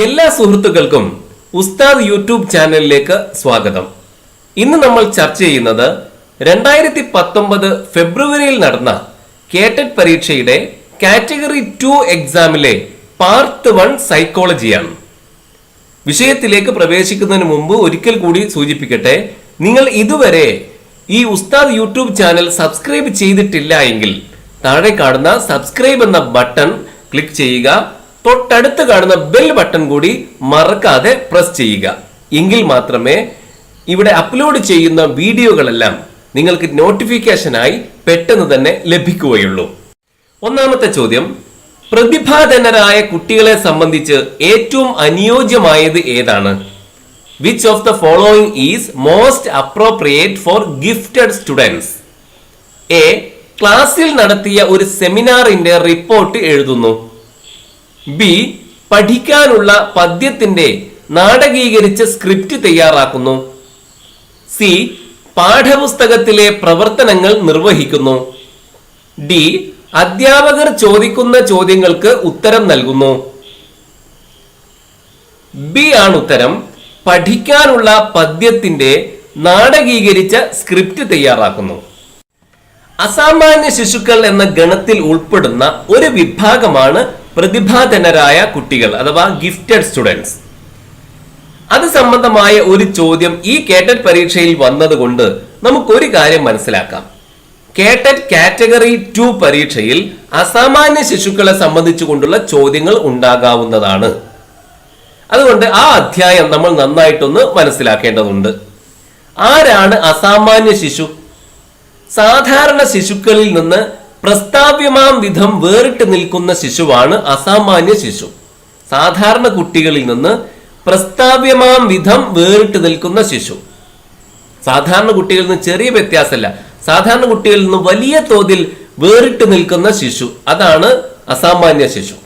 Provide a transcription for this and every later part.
എല്ലാ സുഹൃത്തുക്കൾക്കും ഉസ്താദ് യൂട്യൂബ് ചാനലിലേക്ക് സ്വാഗതം. ഇന്ന് നമ്മൾ ചർച്ച ചെയ്യുന്നത് 2019 ഫെബ്രുവരിയിൽ നടന്ന കേറ്ററ്റ് പരീക്ഷയുടെ കാറ്റഗറി 2 എക്സാമിലെ പാർട്ട് 1 സൈക്കോളജിയാണ്. വിഷയത്തിലേക്ക് പ്രവേശിക്കുന്നതിന് മുമ്പ് ഒരിക്കൽ കൂടി സൂചിപ്പിക്കട്ടെ, നിങ്ങൾ ഇതുവരെ ഈ ഉസ്താദ് യൂട്യൂബ് ചാനൽ സബ്സ്ക്രൈബ് ചെയ്തിട്ടില്ല എങ്കിൽ താഴെ കാണുന്ന സബ്സ്ക്രൈബ് എന്ന ബട്ടൺ ക്ലിക്ക് ചെയ്യുക. തൊട്ടടുത്ത് കാണുന്ന ബെൽ ബട്ടൺ കൂടി മറക്കാതെ പ്രസ് ചെയ്യുക. എങ്കിൽ മാത്രമേ ഇവിടെ അപ്ലോഡ് ചെയ്യുന്ന വീഡിയോകളെല്ലാം നിങ്ങൾക്ക് നോട്ടിഫിക്കേഷനായി പെട്ടെന്ന് തന്നെ ലഭിക്കുകയുള്ളൂ. ഒന്നാമത്തെ ചോദ്യം, പ്രതിഭാധനരായ കുട്ടികളെ സംബന്ധിച്ച് ഏറ്റവും അനുയോജ്യമായത് ഏതാണ്? Which of the following is most appropriate for gifted students? A. ക്ലാസ്സിൽ നടത്തിയ ഒരു സെമിനാറിന്റെ റിപ്പോർട്ട് എഴുതുന്നു. ബി. പഠിക്കാനുള്ള പദ്യത്തിന്റെ നാടകീകരിച്ച സ്ക്രിപ്റ്റ് തയ്യാറാക്കുന്നു. സി. പാഠപുസ്തകത്തിലെ പ്രവർത്തനങ്ങൾ നിർവഹിക്കുന്നു. ഡി. അധ്യാപകർ ചോദിക്കുന്ന ചോദ്യങ്ങൾക്ക് ഉത്തരം നൽകുന്നു. ബി ആണ് ഉത്തരം. പഠിക്കാനുള്ള പദ്യത്തിന്റെ നാടകീകരിച്ച സ്ക്രിപ്റ്റ് തയ്യാറാക്കുന്നു. അസാമാന്യ ശിശുക്കൾ എന്ന ഗണത്തിൽ ഉൾപ്പെടുന്ന ഒരു വിഭാഗമാണ് പ്രതിഭാധനരായ കുട്ടികൾ അഥവാ ഗിഫ്റ്റഡ് സ്റ്റുഡൻസ്. അത് സംബന്ധമായ ഒരു ചോദ്യം ഈ കേറ്ററ്റ് പരീക്ഷയിൽ വന്നതുകൊണ്ട് നമുക്കൊരു കാര്യം മനസ്സിലാക്കാം. കേറ്ററ്റ് കാറ്റഗറി 2 പരീക്ഷയിൽ അസാമാന്യ ശിശുക്കളെ സംബന്ധിച്ചുകൊണ്ടുള്ള ചോദ്യങ്ങൾ ഉണ്ടാകാവുന്നതാണ്. അതുകൊണ്ട് ആ അധ്യായം നമ്മൾ നന്നായിട്ടൊന്ന് മനസ്സിലാക്കേണ്ടതുണ്ട്. ആരാണ് അസാമാന്യ ശിശു? സാധാരണ ശിശുക്കളിൽ നിന്ന് പ്രസ്താവ്യമാം വിധം വേറിട്ട് നിൽക്കുന്ന ശിശുവാണ് അസാമാന്യ ശിശു. സാധാരണ കുട്ടികളിൽ നിന്ന് പ്രസ്താവ്യമാം വിധം വേറിട്ട് നിൽക്കുന്ന ശിശു. സാധാരണ കുട്ടികളിൽ നിന്ന് ചെറിയ വ്യത്യാസമല്ല, സാധാരണ കുട്ടികളിൽ നിന്ന് വലിയ തോതിൽ വേറിട്ട് നിൽക്കുന്ന ശിശു, അതാണ് അസാമാന്യ ശിശു.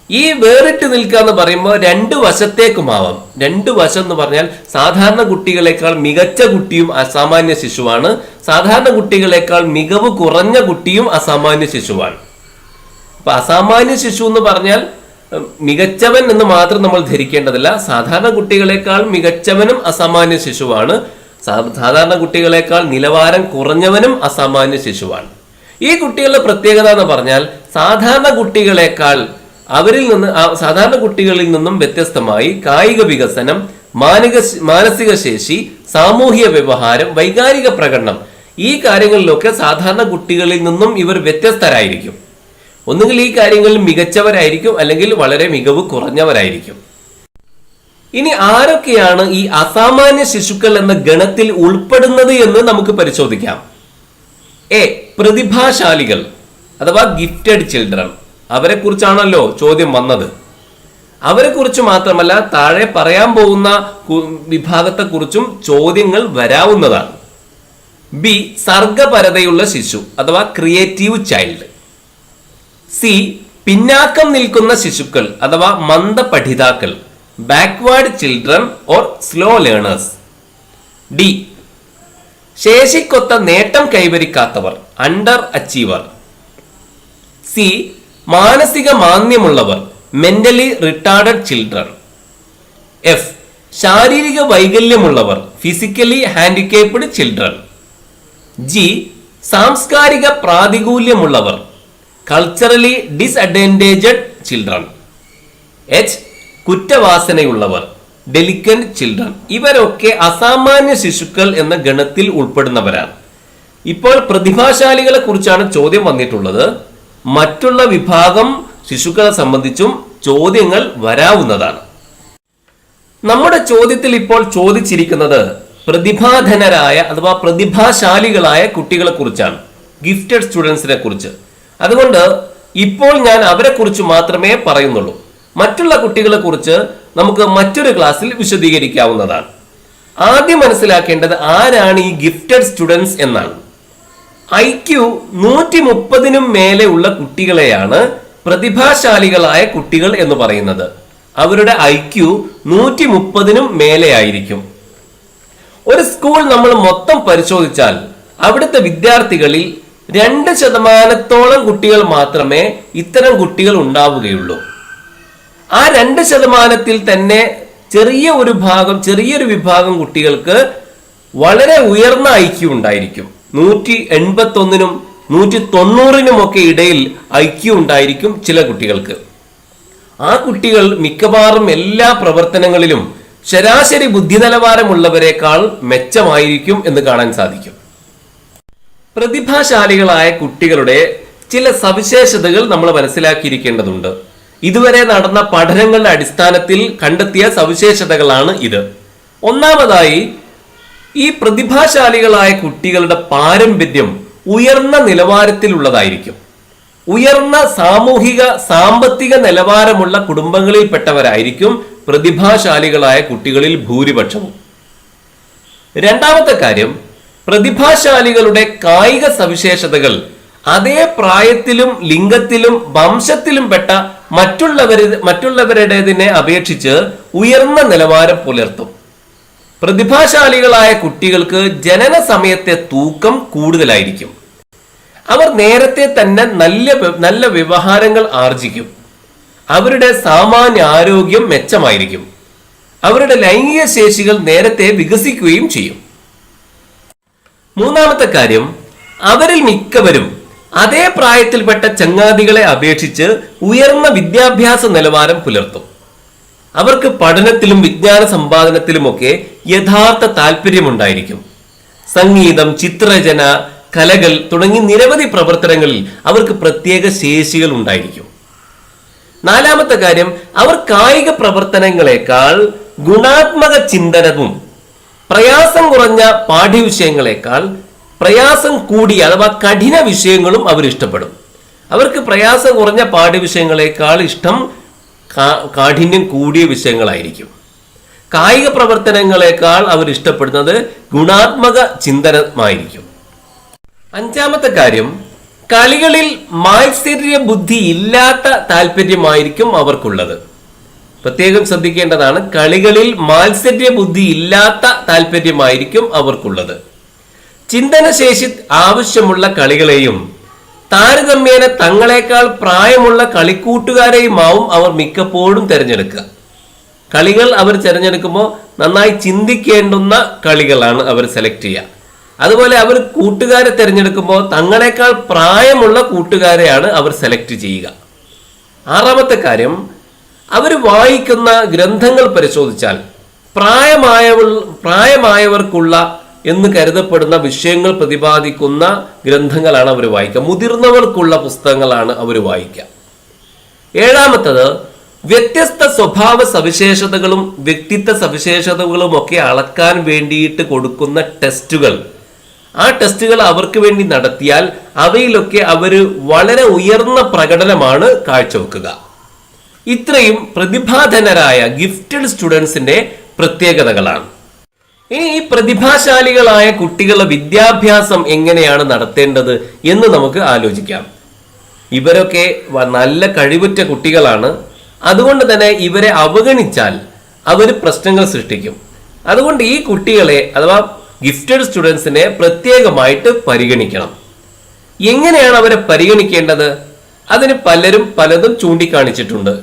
ഈ വേറിട്ട് നിൽക്കുക എന്ന് പറയുമ്പോൾ രണ്ട് വശത്തേക്കുമാവാം. രണ്ട് വശം എന്ന് പറഞ്ഞാൽ സാധാരണ കുട്ടികളെക്കാൾ മികച്ച കുട്ടിയും അസാമാന്യ ശിശുവാണ്, സാധാരണ കുട്ടികളെക്കാൾ മികവ് കുറഞ്ഞ കുട്ടിയും അസാമാന്യ ശിശുവാണ്. അപ്പൊ അസാമാന്യ ശിശു എന്ന് പറഞ്ഞാൽ മികച്ചവൻ എന്ന് മാത്രം നമ്മൾ ധരിക്കേണ്ടതില്ല. സാധാരണ കുട്ടികളെക്കാൾ മികച്ചവനും അസാമാന്യ ശിശുവാണ്, സാധാരണ കുട്ടികളെക്കാൾ നിലവാരം കുറഞ്ഞവനും അസാമാന്യ ശിശുവാണ്. ഈ കുട്ടികളുടെ പ്രത്യേകത എന്ന് പറഞ്ഞാൽ സാധാരണ കുട്ടികളെക്കാൾ സാധാരണ കുട്ടികളിൽ നിന്നും വ്യത്യസ്തമായി കായിക വികസനം, മാനസിക ശേഷി, സാമൂഹിക വ്യവഹാരം, വൈകാരിക പ്രകടനം, ഈ കാര്യങ്ങളിലൊക്കെ സാധാരണ കുട്ടികളിൽ നിന്നും ഇവർ വ്യത്യസ്തരായിരിക്കും. ഒന്നുകിൽ ഈ കാര്യങ്ങളിൽ മികച്ചവരായിരിക്കും, അല്ലെങ്കിൽ വളരെ മികവ് കുറഞ്ഞവരായിരിക്കും. ഇനി ആരൊക്കെയാണ് ഈ അസാമാന്യ ശിശുക്കൾ എന്ന ഗണത്തിൽ ഉൾപ്പെടുന്നത് എന്ന് നമുക്ക് പരിശോധിക്കാം. എ. പ്രതിഭാശാലികൾ അഥവാ ഗിഫ്റ്റഡ് ചിൽഡ്രൻ. അവരെ കുറിച്ചാണല്ലോ ചോദ്യം വന്നത്. അവരെ കുറിച്ച് മാത്രമല്ല, താഴെ പറയാൻ പോകുന്ന വിഭാഗത്തെ കുറിച്ചും ചോദ്യങ്ങൾ വരാവുന്നതാണ്. ബി. സർഗപരതയുള്ള ശിശു അഥവാ ക്രിയേറ്റീവ് ചൈൽഡ്. സി. പിന്നാക്കം നിൽക്കുന്ന ശിശുക്കൾ അഥവാ മന്ദപഠിതാക്കൾ, backward children or slow learners. D. ശേഷിക്കൊത്ത നേട്ടം കൈവരിക്കാത്തവർ, അണ്ടർ അച്ചീവർ. സി. മാനസിക മാന്ദ്യമുള്ളവർ, മെന്റലി റിട്ടാർഡഡ് ചിൽഡ്രൻ. എഫ്. ശാരീരിക വൈകല്യമുള്ളവർ, ഫിസിക്കലി ഹാൻഡിക്കേപ്ഡ് ചിൽഡ്രൻ. ജി. സാംസ്കാരിക പ്രാതികൂല്യമുള്ളവർ, കൾച്ചറലി ഡിസ്അഡ്വാൻറ്റേജഡ് ചിൽഡ്രൻ. എച്ച്. കുറ്റവാസനയുള്ളവർ, ഡെലിക്കന്റ് ചിൽഡ്രൻ. ഇവരൊക്കെ അസാമാന്യ ശിശുക്കൾ എന്ന ഗണത്തിൽ ഉൾപ്പെടുന്നവരാണ്. ഇപ്പോൾ പ്രതിഭാശാലികളെ കുറിച്ചാണ് ചോദ്യം വന്നിട്ടുള്ളത്. മറ്റുള്ള വിഭാഗം ശിശുക്കളെ സംബന്ധിച്ചും ചോദ്യങ്ങൾ വരാവുന്നതാണ്. നമ്മുടെ ചോദ്യത്തിൽ ഇപ്പോൾ ചോദിച്ചിരിക്കുന്നത് പ്രതിഭാധനരായ അഥവാ പ്രതിഭാശാലികളായ കുട്ടികളെ കുറിച്ചാണ്, ഗിഫ്റ്റഡ് സ്റ്റുഡൻസിനെ കുറിച്ച്. അതുകൊണ്ട് ഇപ്പോൾ ഞാൻ അവരെ കുറിച്ച് മാത്രമേ പറയുന്നുള്ളൂ. മറ്റുള്ള കുട്ടികളെ കുറിച്ച് നമുക്ക് മറ്റൊരു ക്ലാസ്സിൽ വിശദീകരിക്കാവുന്നതാണ്. ആദ്യം മനസ്സിലാക്കേണ്ടത് ആരാണ് ഈ ഗിഫ്റ്റഡ് സ്റ്റുഡൻസ് എന്നാണ്. IQ 130 മേലെ ഉള്ള കുട്ടികളെയാണ് പ്രതിഭാശാലികളായ കുട്ടികൾ എന്ന് പറയുന്നത്. അവരുടെ IQ 130 മേലെ ആയിരിക്കും. ഒരു സ്കൂൾ നമ്മൾ മൊത്തം പരിശോധിച്ചാൽ അവിടുത്തെ വിദ്യാർത്ഥികളിൽ 2% കുട്ടികൾ മാത്രമേ ഇത്തരം കുട്ടികൾ ഉണ്ടാവുകയുള്ളൂ. ആ 2% തന്നെ ചെറിയൊരു വിഭാഗം കുട്ടികൾക്ക് വളരെ ഉയർന്ന ഐക്യു ഉണ്ടായിരിക്കും. 181-നും 190-നും ഒക്കെ ഇടയിൽ ഐക്യു ഉണ്ടായിരിക്കും ചില കുട്ടികൾക്ക്. ആ കുട്ടികൾ മിക്കവാറും എല്ലാ പ്രവർത്തനങ്ങളിലും ശരാശരി ബുദ്ധി നിലവാരമുള്ളവരെക്കാൾ മെച്ചമായിരിക്കും എന്ന് കാണാൻ സാധിക്കും. പ്രതിഭാശാലികളായ കുട്ടികളുടെ ചില സവിശേഷതകൾ നമ്മൾ മനസ്സിലാക്കിയിരിക്കേണ്ടതുണ്ട്. ഇതുവരെ നടന്ന പഠനങ്ങളുടെ അടിസ്ഥാനത്തിൽ കണ്ടെത്തിയ സവിശേഷതകളാണ് ഇത്. ഒന്നാമതായി, ഈ പ്രതിഭാശാലികളായ കുട്ടികളുടെ പാരമ്പര്യം ഉയർന്ന നിലവാരത്തിലുള്ളതായിരിക്കും. ഉയർന്ന സാമൂഹിക സാമ്പത്തിക നിലവാരമുള്ള കുടുംബങ്ങളിൽപ്പെട്ടവരായിരിക്കും പ്രതിഭാശാലികളായ കുട്ടികളിൽ ഭൂരിപക്ഷവും. രണ്ടാമത്തെ കാര്യം, പ്രതിഭാശാലികളുടെ കായിക സവിശേഷതകൾ അതേ പ്രായത്തിലും ലിംഗത്തിലും വംശത്തിലും പെട്ട മറ്റുള്ളവരുടേതിനെ അപേക്ഷിച്ച് ഉയർന്ന നിലവാരം പുലർത്തും. പ്രതിഭാശാലികളായ കുട്ടികൾക്ക് ജനന സമയത്തെ തൂക്കം കൂടുതലായിരിക്കും. അവർ നേരത്തെ തന്നെ നല്ല വ്യവഹാരങ്ങൾ ആർജിക്കും. അവരുടെ സാമാന്യ ആരോഗ്യം മെച്ചമായിരിക്കും. അവരുടെ ലൈംഗിക ശേഷികൾ നേരത്തെ വികസിക്കുകയും ചെയ്യും. മൂന്നാമത്തെ കാര്യം, അവരിൽ മിക്കവരും അതേ പ്രായത്തിൽപ്പെട്ട ചങ്ങാതികളെ അപേക്ഷിച്ച് ഉയർന്ന വിദ്യാഭ്യാസ നിലവാരം പുലർത്തും. അവർക്ക് പഠനത്തിലും വിജ്ഞാന സമ്പാദനത്തിലുമൊക്കെ യഥാർത്ഥ താല്പര്യമുണ്ടായിരിക്കും. സംഗീതം, ചിത്രരചന, കലകൾ തുടങ്ങി നിരവധി പ്രവർത്തനങ്ങളിൽ അവർക്ക് പ്രത്യേക ശേഷികൾ ഉണ്ടായിരിക്കും. നാലാമത്തെ കാര്യം, അവർ കായിക പ്രവർത്തനങ്ങളെക്കാൾ ഗുണാത്മക ചിന്തനവും പ്രയാസം കുറഞ്ഞ പാഠ്യവിഷയങ്ങളെക്കാൾ പ്രയാസം കൂടിയ അഥവാ കഠിന വിഷയങ്ങളും അവർ ഇഷ്ടപ്പെടും. അവർക്ക് പ്രയാസം കുറഞ്ഞ പാഠ്യവിഷയങ്ങളെക്കാൾ ഇഷ്ടം കാഠിന്യം കൂടിയ വിഷയങ്ങളായിരിക്കും. കായിക പ്രവർത്തനങ്ങളെക്കാൾ അവർ ഇഷ്ടപ്പെടുന്നത് ഗുണാത്മക ചിന്തനമായിരിക്കും. അഞ്ചാമത്തെ കാര്യം, കളികളിൽ മാത്സര്യ ബുദ്ധി ഇല്ലാത്ത താല്പര്യമായിരിക്കും അവർക്കുള്ളത്. പ്രത്യേകം ശ്രദ്ധിക്കേണ്ടതാണ്, കളികളിൽ മാത്സര്യ ബുദ്ധി ഇല്ലാത്ത താല്പര്യമായിരിക്കും അവർക്കുള്ളത്. ചിന്തനശേഷി ആവശ്യമുള്ള കളികളെയും താരതമ്യേന തങ്ങളെക്കാൾ പ്രായമുള്ള കളിക്കൂട്ടുകാരെയുമാവും അവർ മിക്കപ്പോഴും തിരഞ്ഞെടുക്കുക. കളികൾ അവർ തിരഞ്ഞെടുക്കുമ്പോൾ നന്നായി ചിന്തിക്കേണ്ടുന്ന കളികളാണ് അവർ സെലക്ട് ചെയ്യുക. അതുപോലെ അവർ കൂട്ടുകാരെ തിരഞ്ഞെടുക്കുമ്പോൾ തങ്ങളെക്കാൾ പ്രായമുള്ള കൂട്ടുകാരെയാണ് അവർ സെലക്ട് ചെയ്യുക. ആറാമത്തെ കാര്യം, അവർ വായിക്കുന്ന ഗ്രന്ഥങ്ങൾ പരിശോധിച്ചാൽ പ്രായമായവർക്കുള്ള എന്ന് കരുതപ്പെടുന്ന വിഷയങ്ങൾ പ്രതിപാദിക്കുന്ന ഗ്രന്ഥങ്ങളാണ് അവർ വായിക്കുക. മുതിർന്നവർക്കുള്ള പുസ്തകങ്ങളാണ് അവർ വായിക്കുക. ഏഴാമത്തത്, വ്യത്യസ്ത സ്വഭാവ സവിശേഷതകളും വ്യക്തിത്വ സവിശേഷതകളും ഒക്കെ അളക്കാൻ വേണ്ടിയിട്ട് കൊടുക്കുന്ന ടെസ്റ്റുകൾ. ആ ടെസ്റ്റുകൾ അവർക്ക് വേണ്ടി നടത്തിയാൽ അവയിലൊക്കെ അവർ വളരെ ഉയർന്ന പ്രകടനമാണ് കാഴ്ചവെക്കുക. ഇത്രയും പ്രതിഭാധനരായ ഗിഫ്റ്റഡ് സ്റ്റുഡൻസിന്റെ പ്രത്യേകതകളാണ്. ഇനി ഈ പ്രതിഭാശാലികളായ കുട്ടികളുടെ വിദ്യാഭ്യാസം എങ്ങനെയാണ് നടത്തേണ്ടത് എന്ന് നമുക്ക് ആലോചിക്കാം. ഇവരൊക്കെ നല്ല കഴിവുറ്റ കുട്ടികളാണ്. അതുകൊണ്ട് തന്നെ ഇവരെ അവഗണിച്ചാൽ അവർ പ്രശ്നങ്ങൾ സൃഷ്ടിക്കും. അതുകൊണ്ട് ഈ കുട്ടികളെ അഥവാ ഗിഫ്റ്റഡ് സ്റ്റുഡൻസിനെ പ്രത്യേകമായിട്ട് പരിഗണിക്കണം. എങ്ങനെയാണ് അവരെ പരിഗണിക്കേണ്ടത്? അതിന് പലതും ചൂണ്ടിക്കാണിച്ചിട്ടുണ്ട്.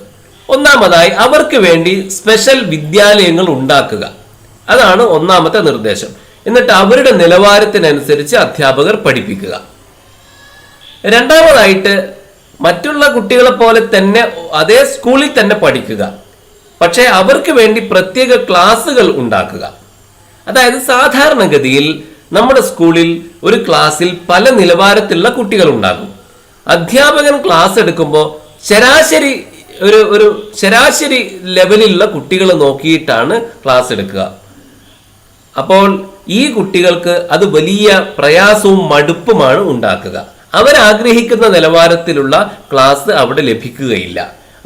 ഒന്നാമതായി, അവർക്ക് വേണ്ടി സ്പെഷ്യൽ വിദ്യാലയങ്ങൾ ഉണ്ടാക്കുക. അതാണ് ഒന്നാമത്തെ നിർദ്ദേശം. എന്നിട്ട് അവരുടെ നിലവാരത്തിനനുസരിച്ച് അധ്യാപകർ പഠിപ്പിക്കുക. രണ്ടാമതായിട്ട്, മറ്റുള്ള കുട്ടികളെ പോലെ തന്നെ അതേ സ്കൂളിൽ തന്നെ പഠിക്കുക. പക്ഷേ അവർക്ക് വേണ്ടി പ്രത്യേക ക്ലാസ്സുകൾ ഉണ്ടാക്കുക. അതായത് ആധാരണഗതിയിൽ നമ്മുടെ സ്കൂളിൽ ഒരു ക്ലാസ്സിൽ പല നിലവാരത്തിലുള്ള കുട്ടികൾ ഉണ്ടാകും. അധ്യാപകൻ ക്ലാസ് എടുക്കുമ്പോൾ ശരാശരി ലെവലിലുള്ള കുട്ടികൾ നോക്കിയിട്ടാണ് ക്ലാസ് എടുക്കുക. അപ്പോൾ ഈ കുട്ടികൾക്ക് അത് വലിയ പ്രയാസവും മടുപ്പുമാണ് ഉണ്ടാക്കുക. അവരാഗ്രഹിക്കുന്ന നിലവാരത്തിലുള്ള ക്ലാസ് അവിടെ ലഭിക്കുകയില്ല.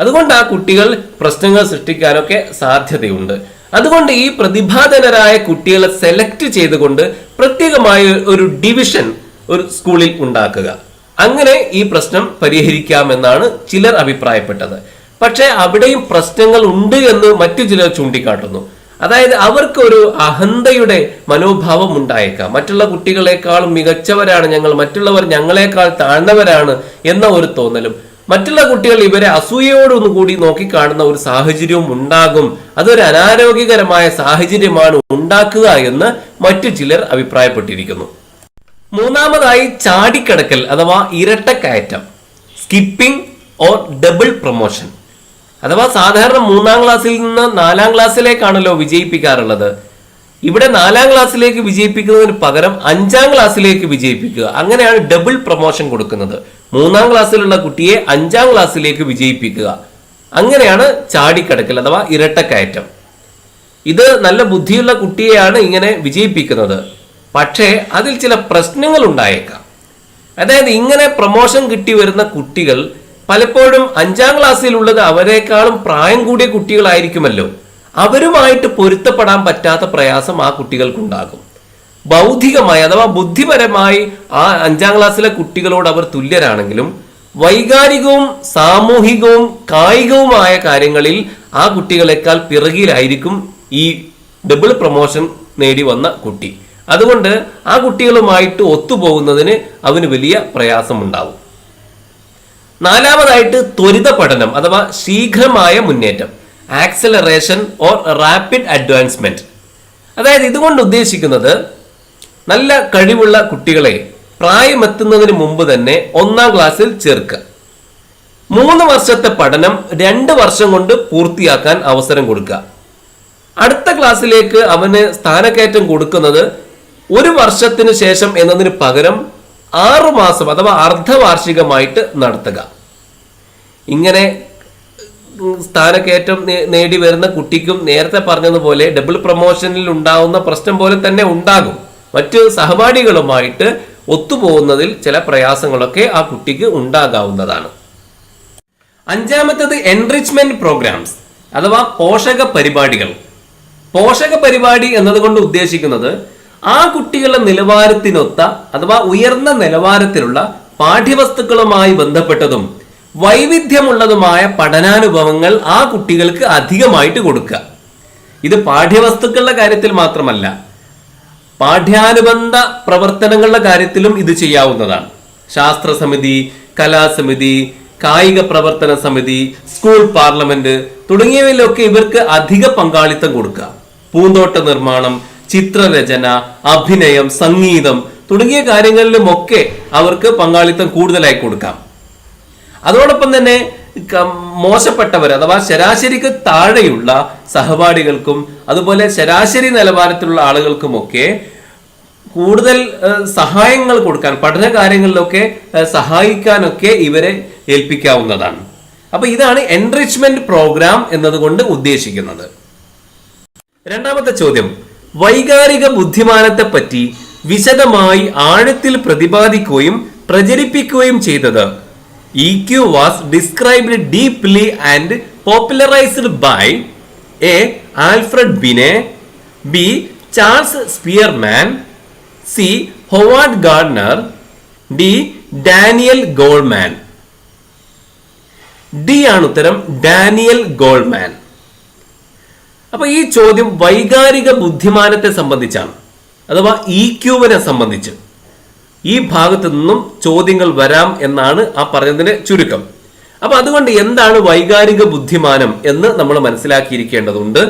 അതുകൊണ്ട് ആ കുട്ടികൾ പ്രശ്നങ്ങൾ സൃഷ്ടിക്കാനൊക്കെ സാധ്യതയുണ്ട്. അതുകൊണ്ട് ഈ പ്രതിഭാധനരായ കുട്ടികളെ സെലക്ട് ചെയ്തുകൊണ്ട് പ്രത്യേകമായ ഒരു ഡിവിഷൻ ഒരു സ്കൂളിൽ ഉണ്ടാക്കുക. അങ്ങനെ ഈ പ്രശ്നം പരിഹരിക്കാമെന്നാണ് ചിലർ അഭിപ്രായപ്പെട്ടത്. പക്ഷെ അവിടെയും പ്രശ്നങ്ങൾ ഉണ്ട് എന്ന് മറ്റു ചിലർ ചൂണ്ടിക്കാട്ടുന്നു. അതായത് അവർക്ക് ഒരു അഹന്തയുടെ മനോഭാവം ഉണ്ടായേക്കാം. മറ്റുള്ള കുട്ടികളെക്കാളും മികച്ചവരാണ് ഞങ്ങൾ, മറ്റുള്ളവർ ഞങ്ങളെക്കാൾ താഴ്ന്നവരാണ് എന്ന ഒരു തോന്നലും. മറ്റുള്ള കുട്ടികൾ ഇവരെ അസൂയയോടൊന്നുകൂടി നോക്കിക്കാണുന്ന ഒരു സാഹചര്യവും ഉണ്ടാകും. അതൊരു അനാരോഗ്യകരമായ സാഹചര്യമാണ് ഉണ്ടാക്കുക എന്ന് മറ്റു ചിലർ അഭിപ്രായപ്പെട്ടിരിക്കുന്നു. മൂന്നാമതായി ചാടിക്കടക്കൽ അഥവാ ഇരട്ടക്കയറ്റം, സ്കിപ്പിംഗ് ഓർ ഡബിൾ പ്രൊമോഷൻ. അഥവാ സാധാരണ 3-ാം ക്ലാസ്സിൽ നിന്ന് 4-ാം ക്ലാസ്സിലേക്കാണല്ലോ വിജയിപ്പിക്കാറുള്ളത്. ഇവിടെ 4-ാം ക്ലാസ്സിലേക്ക് വിജയിപ്പിക്കുന്നതിന് പകരം 5-ാം ക്ലാസ്സിലേക്ക് വിജയിപ്പിക്കുക. അങ്ങനെയാണ് ഡബിൾ പ്രൊമോഷൻ കൊടുക്കുന്നത്. 3-ാം ക്ലാസ്സിലുള്ള കുട്ടിയെ 5-ാം ക്ലാസ്സിലേക്ക് വിജയിപ്പിക്കുക. അങ്ങനെയാണ് ചാടിക്കടക്കൽ അഥവാ ഇരട്ടക്കയറ്റം. ഇത് നല്ല ബുദ്ധിയുള്ള കുട്ടിയെയാണ് ഇങ്ങനെ വിജയിപ്പിക്കുന്നത്. പക്ഷേ അതിൽ ചില പ്രശ്നങ്ങൾ ഉണ്ടായേക്കാം. അതായത് ഇങ്ങനെ പ്രൊമോഷൻ കിട്ടി വരുന്ന കുട്ടികൾ പലപ്പോഴും 5-ാം ക്ലാസ്സിലുള്ളത് അവരെക്കാളും പ്രായം കൂടിയ കുട്ടികളായിരിക്കുമല്ലോ. അവരുമായിട്ട് പൊരുത്തപ്പെടാൻ പറ്റാത്ത പ്രയാസം ആ കുട്ടികൾക്കുണ്ടാകും. ബൗദ്ധികമായി അഥവാ ബുദ്ധിപരമായി ആ 5-ാം ക്ലാസ്സിലെ കുട്ടികളോട് അവർ തുല്യരാണെങ്കിലും വൈകാരികവും സാമൂഹികവും കായികവുമായ കാര്യങ്ങളിൽ ആ കുട്ടികളെക്കാൾ പിറകിലായിരിക്കും ഈ ഡബിൾ പ്രൊമോഷൻ നേടി വന്ന കുട്ടി. അതുകൊണ്ട് ആ കുട്ടികളുമായിട്ട് ഒത്തുപോകുന്നതിന് അവന് വലിയ പ്രയാസമുണ്ടാവും. 4-മതായിട്ട് ത്വരിത പഠനം അഥവാ ശീഘ്രമായ മുന്നേറ്റം, ആക്സലറേഷൻ ഓർ റാപ്പിഡ് അഡ്വാൻസ്മെന്റ്. അതായത് ഇതുകൊണ്ട് ഉദ്ദേശിക്കുന്നത് നല്ല കഴിവുള്ള കുട്ടികളെ പ്രായമെത്തുന്നതിന് മുമ്പ് തന്നെ 1-ാം ക്ലാസ്സിൽ ചേർക്കുക. 3 വർഷത്തെ പഠനം 2 വർഷം കൊണ്ട് പൂർത്തിയാക്കാൻ അവസരം കൊടുക്കുക. അടുത്ത ക്ലാസ്സിലേക്ക് അവന് സ്ഥാനക്കയറ്റം കൊടുക്കുന്നത് 1 വർഷത്തിന് ശേഷം എന്നതിന് പകരം 6 മാസം അഥവാ അർദ്ധവാർഷികമായിട്ട് നടത്തുക. ഇങ്ങനെ സ്ഥാനക്കയറ്റം നേടി വരുന്ന കുട്ടിക്കും നേരത്തെ പറഞ്ഞതുപോലെ ഡബിൾ പ്രൊമോഷനിൽ ഉണ്ടാവുന്ന പ്രശ്നം പോലെ തന്നെ ഉണ്ടാകും. മറ്റു സഹപാഠികളുമായിട്ട് ഒത്തുപോകുന്നതിൽ ചില പ്രയാസങ്ങളൊക്കെ ആ കുട്ടിക്ക് ഉണ്ടാകാവുന്നതാണ്. 5-മത്തേത് എൻറിച്ച്മെന്റ് പ്രോഗ്രാംസ് അഥവാ പോഷക പരിപാടികൾ. പോഷക പരിപാടി എന്നതുകൊണ്ട് ഉദ്ദേശിക്കുന്നത് ആ കുട്ടികളുടെ നിലവാരത്തിനൊത്ത അഥവാ ഉയർന്ന നിലവാരത്തിലുള്ള പാഠ്യവസ്തുക്കളുമായി ബന്ധപ്പെട്ടതും വൈവിധ്യമുള്ളതുമായ പഠനാനുഭവങ്ങൾ ആ കുട്ടികൾക്ക് അധികമായിട്ട് കൊടുക്കുക. ഇത് പാഠ്യവസ്തുക്കളുടെ കാര്യത്തിൽ മാത്രമല്ല, പാഠ്യാനുബന്ധ പ്രവർത്തനങ്ങളുടെ കാര്യത്തിലും ഇത് ചെയ്യാവുന്നതാണ്. ശാസ്ത്ര സമിതി, കലാസമിതി, കായിക പ്രവർത്തന സമിതി, സ്കൂൾ പാർലമെന്റ് തുടങ്ങിയവയിലൊക്കെ ഇവർക്ക് അധിക പങ്കാളിത്തം കൊടുക്കുക. പൂന്തോട്ട നിർമ്മാണം, ചിത്രരചന, അഭിനയം, സംഗീതം തുടങ്ങിയ കാര്യങ്ങളിലുമൊക്കെ അവർക്ക് പങ്കാളിത്തം കൂടുതലായി കൊടുക്കാം. അതോടൊപ്പം തന്നെ മോശപ്പെട്ടവർ അഥവാ ശരാശരിക്ക് താഴെയുള്ള സഹപാഠികൾക്കും അതുപോലെ ശരാശരി നിലവാരത്തിലുള്ള ആളുകൾക്കുമൊക്കെ കൂടുതൽ സഹായങ്ങൾ കൊടുക്കാൻ, പഠന കാര്യങ്ങളിലൊക്കെ സഹായിക്കാനൊക്കെ ഇവരെ ഏൽപ്പിക്കാവുന്നതാണ്. അപ്പൊ ഇതാണ് എൻറിച്ച്മെന്റ് പ്രോഗ്രാം എന്നതുകൊണ്ട് ഉദ്ദേശിക്കുന്നത്. 2-മത്തെ ചോദ്യം, വൈകാരിക ബുദ്ധിമാനത്തെ പറ്റി വിശദമായി ആഴത്തിൽ പ്രതിപാദിക്കുകയും പ്രചരിപ്പിക്കുകയും ചെയ്തത് EQ was described deeply and popularized by A. Alfred Binet, B. Charles Spearman, C. Howard Gardner, D. Daniel Goleman. D ആണ് ഉത്തരം, ഡാനിയൽ ഗോൾമാൻ. അപ്പൊ ഈ ചോദ്യം വൈകാരിക ബുദ്ധിമാനത്തെ സംബന്ധിച്ചാണ്, അഥവാ EQവിനെ സംബന്ധിച്ച്. ഈ ഭാഗത്തു നിന്നും ചോദ്യങ്ങൾ വരാം എന്നാണ് ആ പറഞ്ഞതിന്റെ ചുരുക്കം. അപ്പൊ അതുകൊണ്ട് എന്താണ് വൈകാരിക ബുദ്ധിമാനം എന്ന് നമ്മൾ മനസ്സിലാക്കിയിരിക്കേണ്ടതുണ്ട്.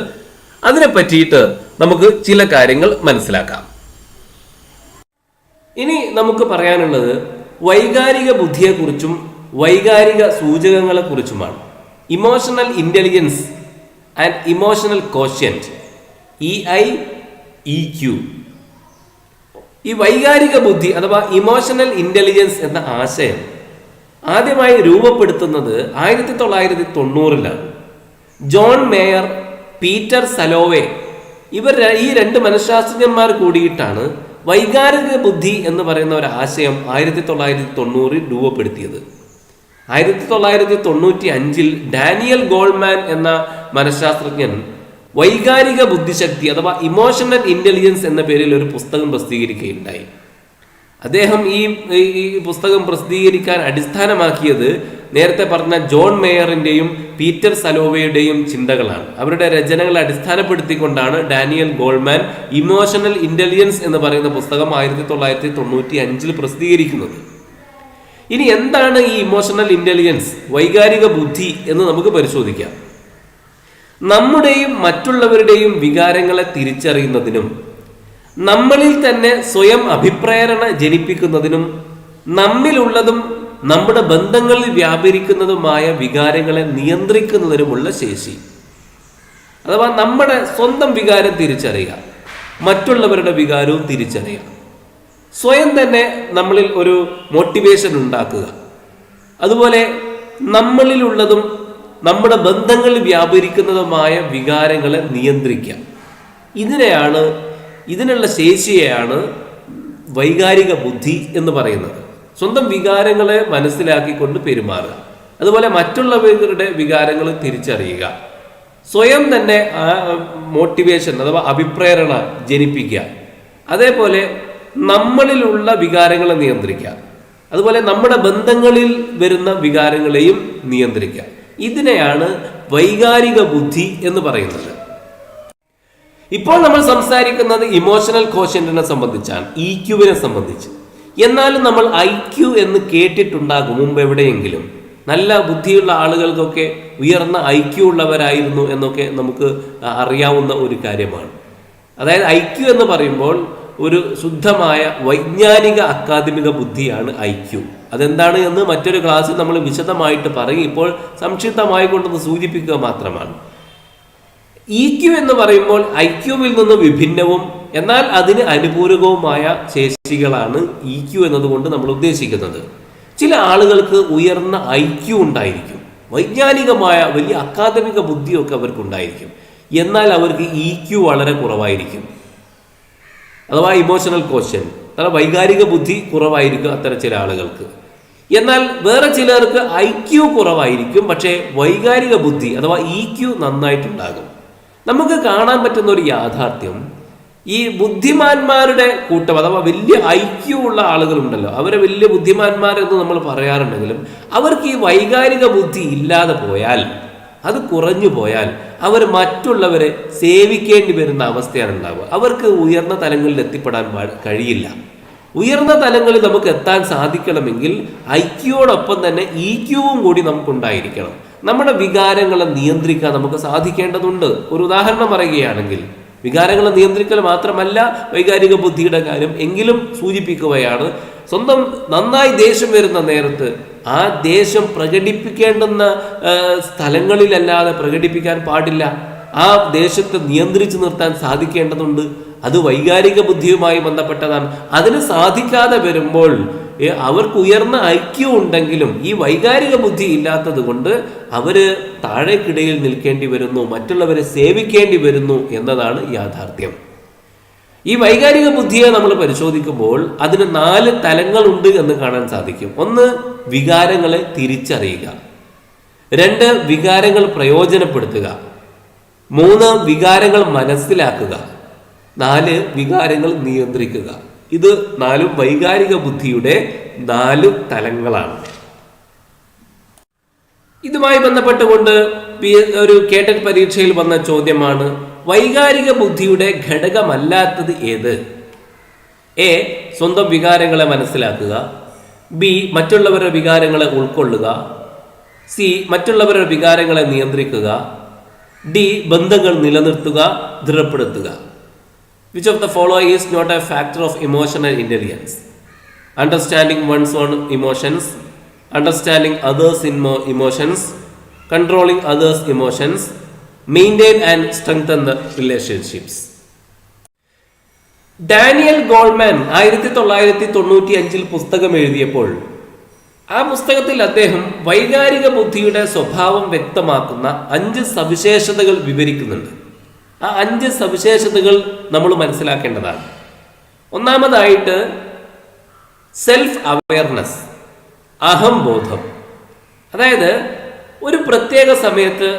അതിനെ പറ്റിയിട്ട് നമുക്ക് ചില കാര്യങ്ങൾ മനസ്സിലാക്കാം. ഇനി നമുക്ക് പറയാനുള്ളത് വൈകാരിക ബുദ്ധിയെക്കുറിച്ചും വൈകാരിക സൂചകങ്ങളെ കുറിച്ചുമാണ്. Emotional intelligence and emotional quotient, EI/EQ. ഈ വൈകാരിക ബുദ്ധി അഥവാ ഇമോഷണൽ ഇന്റലിജൻസ് എന്ന ആശയം ആദ്യമായി രൂപപ്പെടുത്തുന്നത് 1990-ലാണ്. ജോൺ മേയർ, പീറ്റർ സലോവേ ഈ 2 മനഃശാസ്ത്രജ്ഞന്മാർ കൂടിയിട്ടാണ് വൈകാരിക ബുദ്ധി എന്ന് പറയുന്ന ഒരു ആശയം 1990 രൂപപ്പെടുത്തിയത്. 1995 ഡാനിയൽ ഗോൾമാൻ എന്ന മനഃശാസ്ത്രജ്ഞൻ വൈകാരിക ബുദ്ധിശക്തി അഥവാ ഇമോഷണൽ ഇന്റലിജൻസ് എന്ന പേരിൽ ഒരു പുസ്തകം പ്രസിദ്ധീകരിക്കുകയുണ്ടായി. അദ്ദേഹം ഈ പുസ്തകം പ്രസിദ്ധീകരിക്കാൻ അടിസ്ഥാനമാക്കിയത് നേരത്തെ പറഞ്ഞ ജോൺ മേയറിന്റെയും പീറ്റർ സലോവയുടെയും ചിന്തകളാണ്. അവരുടെ രചനകളെ അടിസ്ഥാനപ്പെടുത്തിക്കൊണ്ടാണ് ഡാനിയൽ ഗോൾമാൻ ഇമോഷണൽ ഇന്റലിജൻസ് എന്ന് പറയുന്ന പുസ്തകം 1995 പ്രസിദ്ധീകരിക്കുന്നത്. ഇനി എന്താണ് ഈ ഇമോഷണൽ ഇന്റലിജൻസ്, വൈകാരിക ബുദ്ധി എന്ന് നമുക്ക് പരിശോധിക്കാം. നമ്മുടെയും മറ്റുള്ളവരുടെയും വികാരങ്ങളെ തിരിച്ചറിയുന്നതിനും നമ്മളിൽ തന്നെ സ്വയം അഭിപ്രേരണ ജനിപ്പിക്കുന്നതിനും നമ്മിലുള്ളതും നമ്മുടെ ബന്ധങ്ങളിൽ വ്യാപരിക്കുന്നതുമായ വികാരങ്ങളെ നിയന്ത്രിക്കുന്നതിനുമുള്ള ശേഷി. അഥവാ നമ്മുടെ സ്വന്തം വികാരം തിരിച്ചറിയുക, മറ്റുള്ളവരുടെ വികാരവും തിരിച്ചറിയുക, സ്വയം തന്നെ നമ്മളിൽ ഒരു മോട്ടിവേഷൻ ഉണ്ടാക്കുക, അതുപോലെ നമ്മളിലുള്ളതും നമ്മുടെ ബന്ധങ്ങളിൽ വ്യാപരിക്കുന്നതുമായ വികാരങ്ങളെ നിയന്ത്രിക്കുക. ഇതിനുള്ള ശേഷിയെയാണ് വൈകാരിക ബുദ്ധി എന്ന് പറയുന്നത്. സ്വന്തം വികാരങ്ങളെ മനസ്സിലാക്കിക്കൊണ്ട് പെരുമാറുക, അതുപോലെ മറ്റുള്ളവരുടെ വികാരങ്ങൾ തിരിച്ചറിയുക, സ്വയം തന്നെ മോട്ടിവേഷൻ അഥവാ അഭിപ്രേരണ ജനിപ്പിക്കുക, അതേപോലെ നമ്മളിലുള്ള വികാരങ്ങളെ നിയന്ത്രിക്കുക, അതുപോലെ നമ്മുടെ ബന്ധങ്ങളിൽ വരുന്ന വികാരങ്ങളെയും നിയന്ത്രിക്കുക. ഇതിനെയാണ് വൈകാരിക ബുദ്ധി എന്ന് പറയുന്നത്. ഇപ്പോൾ നമ്മൾ സംസാരിക്കുന്നത് ഇമോഷണൽ ക്വോഷ്യന്റിനെ സംബന്ധിച്ചാണ്, ഇക്യുവിനെ സംബന്ധിച്ച്. എന്നാലും നമ്മൾ IQ എന്ന് കേട്ടിട്ടുണ്ടാകും മുമ്പ് എവിടെയെങ്കിലും. നല്ല ബുദ്ധിയുള്ള ആളുകൾക്കൊക്കെ ഉയർന്ന IQ ഉള്ളവരായിരുന്നു എന്നൊക്കെ നമുക്ക് അറിയാവുന്ന ഒരു കാര്യമാണ്. അതായത് IQ എന്ന് പറയുമ്പോൾ ഒരു ശുദ്ധമായ വൈജ്ഞാനിക അക്കാദമിക ബുദ്ധിയാണ് IQ. അതെന്താണ് എന്ന് മറ്റൊരു ക്ലാസ്സിൽ നമ്മൾ വിശദമായിട്ട് പറയും. ഇപ്പോൾ സംക്ഷിപ്തമായി കൊണ്ടൊന്ന് സൂചിപ്പിക്കുക മാത്രമാണ്. EQ എന്ന് പറയുമ്പോൾ IQവിൽ നിന്ന് വിഭിന്നവും എന്നാൽ അതിന് അനുപൂരകവുമായ ശേഷികളാണ് EQ എന്നതുകൊണ്ട് നമ്മൾ ഉദ്ദേശിക്കുന്നത്. ചില ആളുകൾക്ക് ഉയർന്ന IQ ഉണ്ടായിരിക്കും, വൈജ്ഞാനികമായ വലിയ അക്കാദമിക ബുദ്ധിയൊക്കെ അവർക്കുണ്ടായിരിക്കും, എന്നാൽ അവർക്ക് EQ വളരെ കുറവായിരിക്കും, അഥവാ ഇമോഷണൽ ക്വോഷ്യൻ അഥവാ വൈകാരിക ബുദ്ധി കുറവായിരിക്കും അത്തരം ചില ആളുകൾക്ക്. എന്നാൽ വേറെ ചിലർക്ക് IQ കുറവായിരിക്കും, പക്ഷേ വൈകാരിക ബുദ്ധി അഥവാ EQ നന്നായിട്ടുണ്ടാകും. നമുക്ക് കാണാൻ പറ്റുന്ന ഒരു യാഥാർത്ഥ്യം, ഈ ബുദ്ധിമാന്മാരുടെ കൂട്ടം അഥവാ വലിയ IQ ഉള്ള ആളുകളുണ്ടല്ലോ, അവരെ വലിയ ബുദ്ധിമാന്മാരെന്ന് നമ്മൾ പറയാറുണ്ടെങ്കിലും അവർക്ക് ഈ വൈകാരിക ബുദ്ധി ഇല്ലാതെ പോയാൽ, അത് കുറഞ്ഞു പോയാൽ അവർ മറ്റുള്ളവരെ സേവിക്കേണ്ടി വരുന്ന അവസ്ഥയാണ് ഉണ്ടാവുക. അവർക്ക് ഉയർന്ന തലങ്ങളിൽ എത്തിപ്പെടാൻ കഴിയില്ല. ഉയർന്ന തലങ്ങളിൽ നമുക്ക് എത്താൻ സാധിക്കണമെങ്കിൽ IQയോടൊപ്പം തന്നെ EQവും കൂടി നമുക്കുണ്ടായിരിക്കണം. നമ്മുടെ വികാരങ്ങളെ നിയന്ത്രിക്കാൻ നമുക്ക് സാധിക്കേണ്ടതുണ്ട്. ഒരു ഉദാഹരണം പറയുകയാണെങ്കിൽ, വികാരങ്ങളെ നിയന്ത്രിക്കൽ മാത്രമല്ല വൈകാരിക ബുദ്ധിയുടെ കാര്യം, എങ്കിലും സൂചിപ്പിക്കുകയാണ്. സ്വന്തം നന്നായി ദേഷ്യം വരുന്ന നേരത്ത് ആ ദേഷ്യം പ്രകടിപ്പിക്കേണ്ടുന്ന സ്ഥലങ്ങളിലല്ലാതെ പ്രകടിപ്പിക്കാൻ പാടില്ല. ആ ദേഷ്യത്തെ നിയന്ത്രിച്ചു നിർത്താൻ സാധിക്കേണ്ടതുണ്ട്. അത് വൈകാരിക ബുദ്ധിയുമായി ബന്ധപ്പെട്ടതാണ്. അതിന് സാധിക്കാതെ വരുമ്പോൾ അവർക്ക് ഉയർന്ന IQ ഉണ്ടെങ്കിലും ഈ വൈകാരിക ബുദ്ധി ഇല്ലാത്തത് കൊണ്ട് അവര് താഴേക്കിടയിൽ നിൽക്കേണ്ടി വരുന്നു, മറ്റുള്ളവരെ സേവിക്കേണ്ടി വരുന്നു എന്നതാണ് യാഥാർത്ഥ്യം. ഈ വൈകാരിക ബുദ്ധിയെ നമ്മൾ പരിശോധിക്കുമ്പോൾ അതിന് 4 തലങ്ങളുണ്ട് എന്ന് കാണാൻ സാധിക്കും. 1, വികാരങ്ങളെ തിരിച്ചറിയുക. 2, വികാരങ്ങൾ പ്രയോജനപ്പെടുത്തുക. 3, വികാരങ്ങൾ മനസ്സിലാക്കുക. 4, വികാരങ്ങൾ നിയന്ത്രിക്കുക. ഇത് 4 വൈകാരിക ബുദ്ധിയുടെ 4 തലങ്ങളാണ്. ഇതുമായി ബന്ധപ്പെട്ടുകൊണ്ട് ഒരു കേട്ടറ്റ് പരീക്ഷയിൽ വന്ന ചോദ്യമാണ്, വൈകാരിക ബുദ്ധിയുടെ ഘടകമല്ലാത്തത് ഏത്? A, സ്വന്തം വികാരങ്ങളെ മനസ്സിലാക്കുക. B, മറ്റുള്ളവരുടെ വികാരങ്ങളെ ഉൾക്കൊള്ളുക. C, മറ്റുള്ളവരുടെ വികാരങ്ങളെ നിയന്ത്രിക്കുക. D, ബന്ധങ്ങൾ നിലനിർത്തുക, ദൃഢപ്പെടുത്തുക. Which of the following is not a factor of emotional intelligence? Understanding one's own emotions, understanding others' emotions, controlling others' emotions, maintain and strengthen the relationships. Daniel Goleman 1995 പുസ്തകം എഴുതിയപ്പോൾ ആ പുസ്തകത്തിൽ അദ്ദേഹം വൈകാരിക ബുദ്ധിയുടെ സ്വഭാവം വ്യക്തമാക്കുന്ന 5 സവിശേഷതകൾ വിവരിക്കുന്നുണ്ട്. ആ 5 സവിശേഷതകൾ നമ്മൾ മനസ്സിലാക്കേണ്ടതാണ്. ഒന്നാമതായിട്ട് സെൽഫ് അവയർനെസ്, അഹംബോധം. അതായത് ഒരു പ്രത്യേക സമയത്ത്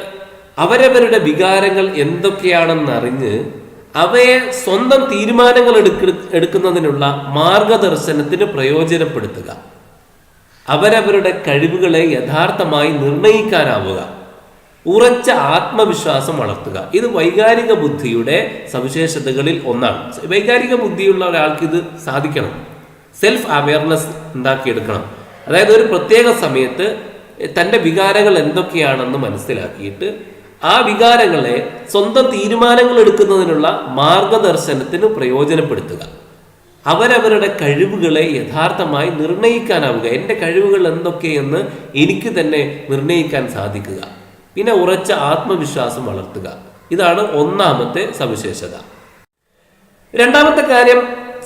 അവരവരുടെ വികാരങ്ങൾ എന്തൊക്കെയാണെന്ന് അറിഞ്ഞ് അവയെ സ്വന്തം തീരുമാനങ്ങൾ എടുക്കുന്നതിനുള്ള മാർഗദർശനത്തിന് പ്രയോജനപ്പെടുത്തുക. അവരവരുടെ കഴിവുകളെ യഥാർത്ഥമായി നിർണയിക്കാനാവുക. ഉറച്ച ആത്മവിശ്വാസം വളർത്തുക. ഇത് വൈകാരിക ബുദ്ധിയുടെ സവിശേഷതകളിൽ ഒന്നാണ്. വൈകാരിക ബുദ്ധിയുള്ള ഒരാൾക്ക് ഇത് സാധിക്കണം. സെൽഫ് അവയർനെസ് ഉണ്ടാക്കിയെടുക്കണം. അതായത് ഒരു പ്രത്യേക സമയത്ത് തൻ്റെ വികാരങ്ങൾ എന്തൊക്കെയാണെന്ന് മനസ്സിലാക്കിയിട്ട് ആ വികാരങ്ങളെ സ്വന്തം തീരുമാനങ്ങൾ എടുക്കുന്നതിനുള്ള മാർഗദർശനത്തിന് പ്രയോജനപ്പെടുത്തുക. അവരവരുടെ കഴിവുകളെ യഥാർത്ഥമായി നിർണ്ണയിക്കാനാവുക. എൻ്റെ കഴിവുകൾ എന്തൊക്കെയെന്ന് എനിക്ക് തന്നെ നിർണ്ണയിക്കാൻ സാധിക്കുക. പിന്നെ ഉറച്ച ആത്മവിശ്വാസം വളർത്തുക. ഇതാണ് ഒന്നാമത്തെ സവിശേഷത. രണ്ടാമത്തെ കാര്യം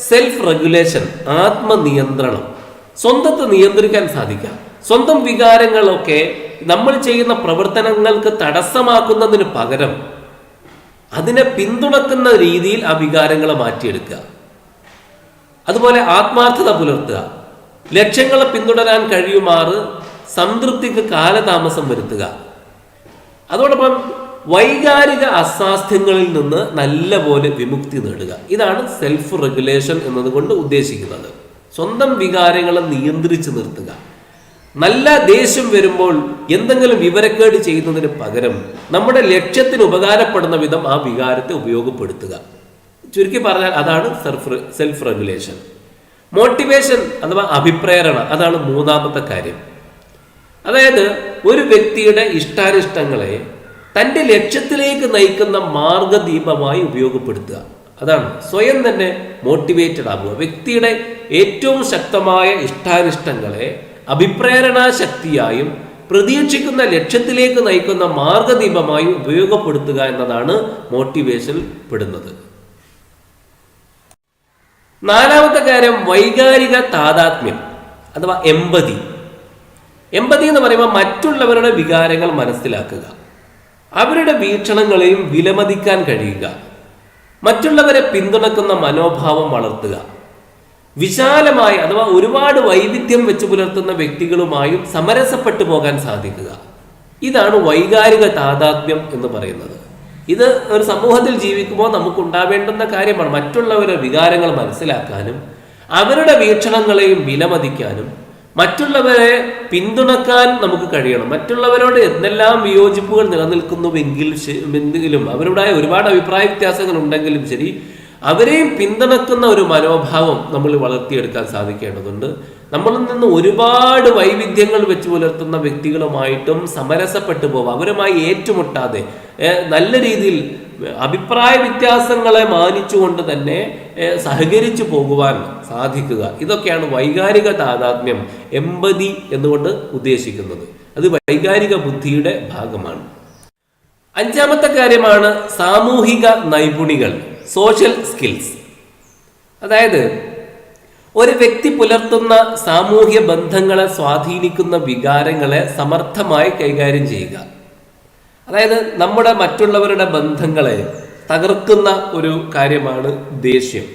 സെൽഫ് റെഗുലേഷൻ, ആത്മനിയന്ത്രണം. സ്വന്തത്തെ നിയന്ത്രിക്കാൻ സാധിക്കുക. സ്വന്തം വികാരങ്ങളൊക്കെ നമ്മൾ ചെയ്യുന്ന പ്രവർത്തനങ്ങൾക്ക് തടസ്സമാക്കുന്നതിന് പകരം അതിനെ പിന്തുണക്കുന്ന രീതിയിൽ ആ വികാരങ്ങളെ മാറ്റിയെടുക്കുക. അതുപോലെ ആത്മാർത്ഥത പുലർത്തുക. ലക്ഷ്യങ്ങളെ പിന്തുടരാൻ കഴിയുമാറ് സംതൃപ്തിക്ക് കാലതാമസം വരുത്തുക. അതോടൊപ്പം വൈകാരിക അസ്വാസ്ഥ്യങ്ങളിൽ നിന്ന് നല്ലപോലെ വിമുക്തി നേടുക. ഇതാണ് സെൽഫ് റെഗുലേഷൻ എന്നതുകൊണ്ട് ഉദ്ദേശിക്കുന്നത്. സ്വന്തം വികാരങ്ങളെ നിയന്ത്രിച്ച് നിർത്തുക. നല്ല ദേഷ്യം വരുമ്പോൾ എന്തെങ്കിലും വിവരക്കേട് ചെയ്യുന്നതിന് പകരം നമ്മുടെ ലക്ഷ്യത്തിന് ഉപകാരപ്പെടുന്ന വിധം ആ വികാരത്തെ ഉപയോഗപ്പെടുത്തുക. ചുരുക്കി പറഞ്ഞാൽ അതാണ് സെൽഫ് റെഗുലേഷൻ. മോട്ടിവേഷൻ അഥവാ അഭിപ്രേരണ, അതാണ് മൂന്നാമത്തെ കാര്യം. അതായത് ഒരു വ്യക്തിയുടെ ഇഷ്ടാനിഷ്ടങ്ങളെ തൻ്റെ ലക്ഷ്യത്തിലേക്ക് നയിക്കുന്ന മാർഗദീപമായി ഉപയോഗപ്പെടുത്തുക. അതാണ് സ്വയം തന്നെ മോട്ടിവേറ്റഡ് ആകുക. വ്യക്തിയുടെ ഏറ്റവും ശക്തമായ ഇഷ്ടാനിഷ്ടങ്ങളെ അഭിപ്രേരണാ ശക്തിയായും പ്രതീക്ഷിക്കുന്ന ലക്ഷ്യത്തിലേക്ക് നയിക്കുന്ന മാർഗദീപമായും ഉപയോഗപ്പെടുത്തുക എന്നതാണ് മോട്ടിവേഷൻ പെടുന്നത്. നാലാമത്തെ കാര്യം വൈകാരിക താദാത്മ്യം അഥവാ എമ്പതി. എമ്പതി എന്ന് പറയുമ്പോൾ മറ്റുള്ളവരുടെ വികാരങ്ങൾ മനസ്സിലാക്കുക, അവരുടെ വീക്ഷണങ്ങളെയും വിലമതിക്കാൻ കഴിയുക, മറ്റുള്ളവരെ പിന്തുണക്കുന്ന മനോഭാവം വളർത്തുക, വിശാലമായ അഥവാ ഒരുപാട് വൈവിധ്യം വെച്ച് പുലർത്തുന്ന വ്യക്തികളുമായും സമരസപ്പെട്ടു പോകാൻ സാധിക്കുക. ഇതാണ് വൈകാരിക താദാത്മ്യം എന്ന് പറയുന്നത്. ഇത് ഒരു സമൂഹത്തിൽ ജീവിക്കുമ്പോൾ നമുക്ക് ഉണ്ടാവേണ്ടുന്ന കാര്യമാണ്. മറ്റുള്ളവരുടെ വികാരങ്ങൾ മനസ്സിലാക്കാനും അവരുടെ വീക്ഷണങ്ങളെയും വിലമതിക്കാനും മറ്റുള്ളവരെ പിന്തുണക്കാൻ നമുക്ക് കഴിയണം. മറ്റുള്ളവരോട് എന്തെല്ലാം വിയോജിപ്പുകൾ നിലനിൽക്കുന്നുവെങ്കിലും അവരുടേതായ ഒരുപാട് അഭിപ്രായ വ്യത്യാസങ്ങൾ ഉണ്ടെങ്കിലും ശരി, അവരെയും പിന്തുണക്കുന്ന ഒരു മനോഭാവം നമ്മൾ വളർത്തിയെടുക്കാൻ സാധിക്കേണ്ടതുണ്ട്. നമ്മളിൽ നിന്ന് ഒരുപാട് വൈവിധ്യങ്ങൾ വെച്ച് പുലർത്തുന്ന വ്യക്തികളുമായിട്ടും സമരസപ്പെട്ടു പോവുക, അവരുമായി ഏറ്റുമുട്ടാതെ നല്ല രീതിയിൽ അഭിപ്രായ വ്യത്യാസങ്ങളെ മാനിച്ചുകൊണ്ട് തന്നെ സഹകരിച്ചു പോകുവാൻ സാധിക്കുക. ഇതൊക്കെയാണ് വൈകാരിക താദാത്മ്യം, എമ്പതി എന്നുകൊണ്ട് ഉദ്ദേശിക്കുന്നത്. അത് വൈകാരിക ബുദ്ധിയുടെ ഭാഗമാണ്. അഞ്ചാമത്തെ കാര്യമാണ് സാമൂഹിക നൈപുണികൾ, സോഷ്യൽ സ്കിൽസ്. അതായത് ഒരു വ്യക്തി പുലർത്തുന്ന സാമൂഹ്യ ബന്ധങ്ങളെ സ്വാധീനിക്കുന്ന വികാരങ്ങളെ സമർത്ഥമായി കൈകാര്യം ചെയ്യുക. അതായത് നമ്മുടെ മറ്റുള്ളവരുടെ ബന്ധങ്ങളെ തകർക്കുന്ന ഒരു കാര്യമാണ് ദേഷ്യം.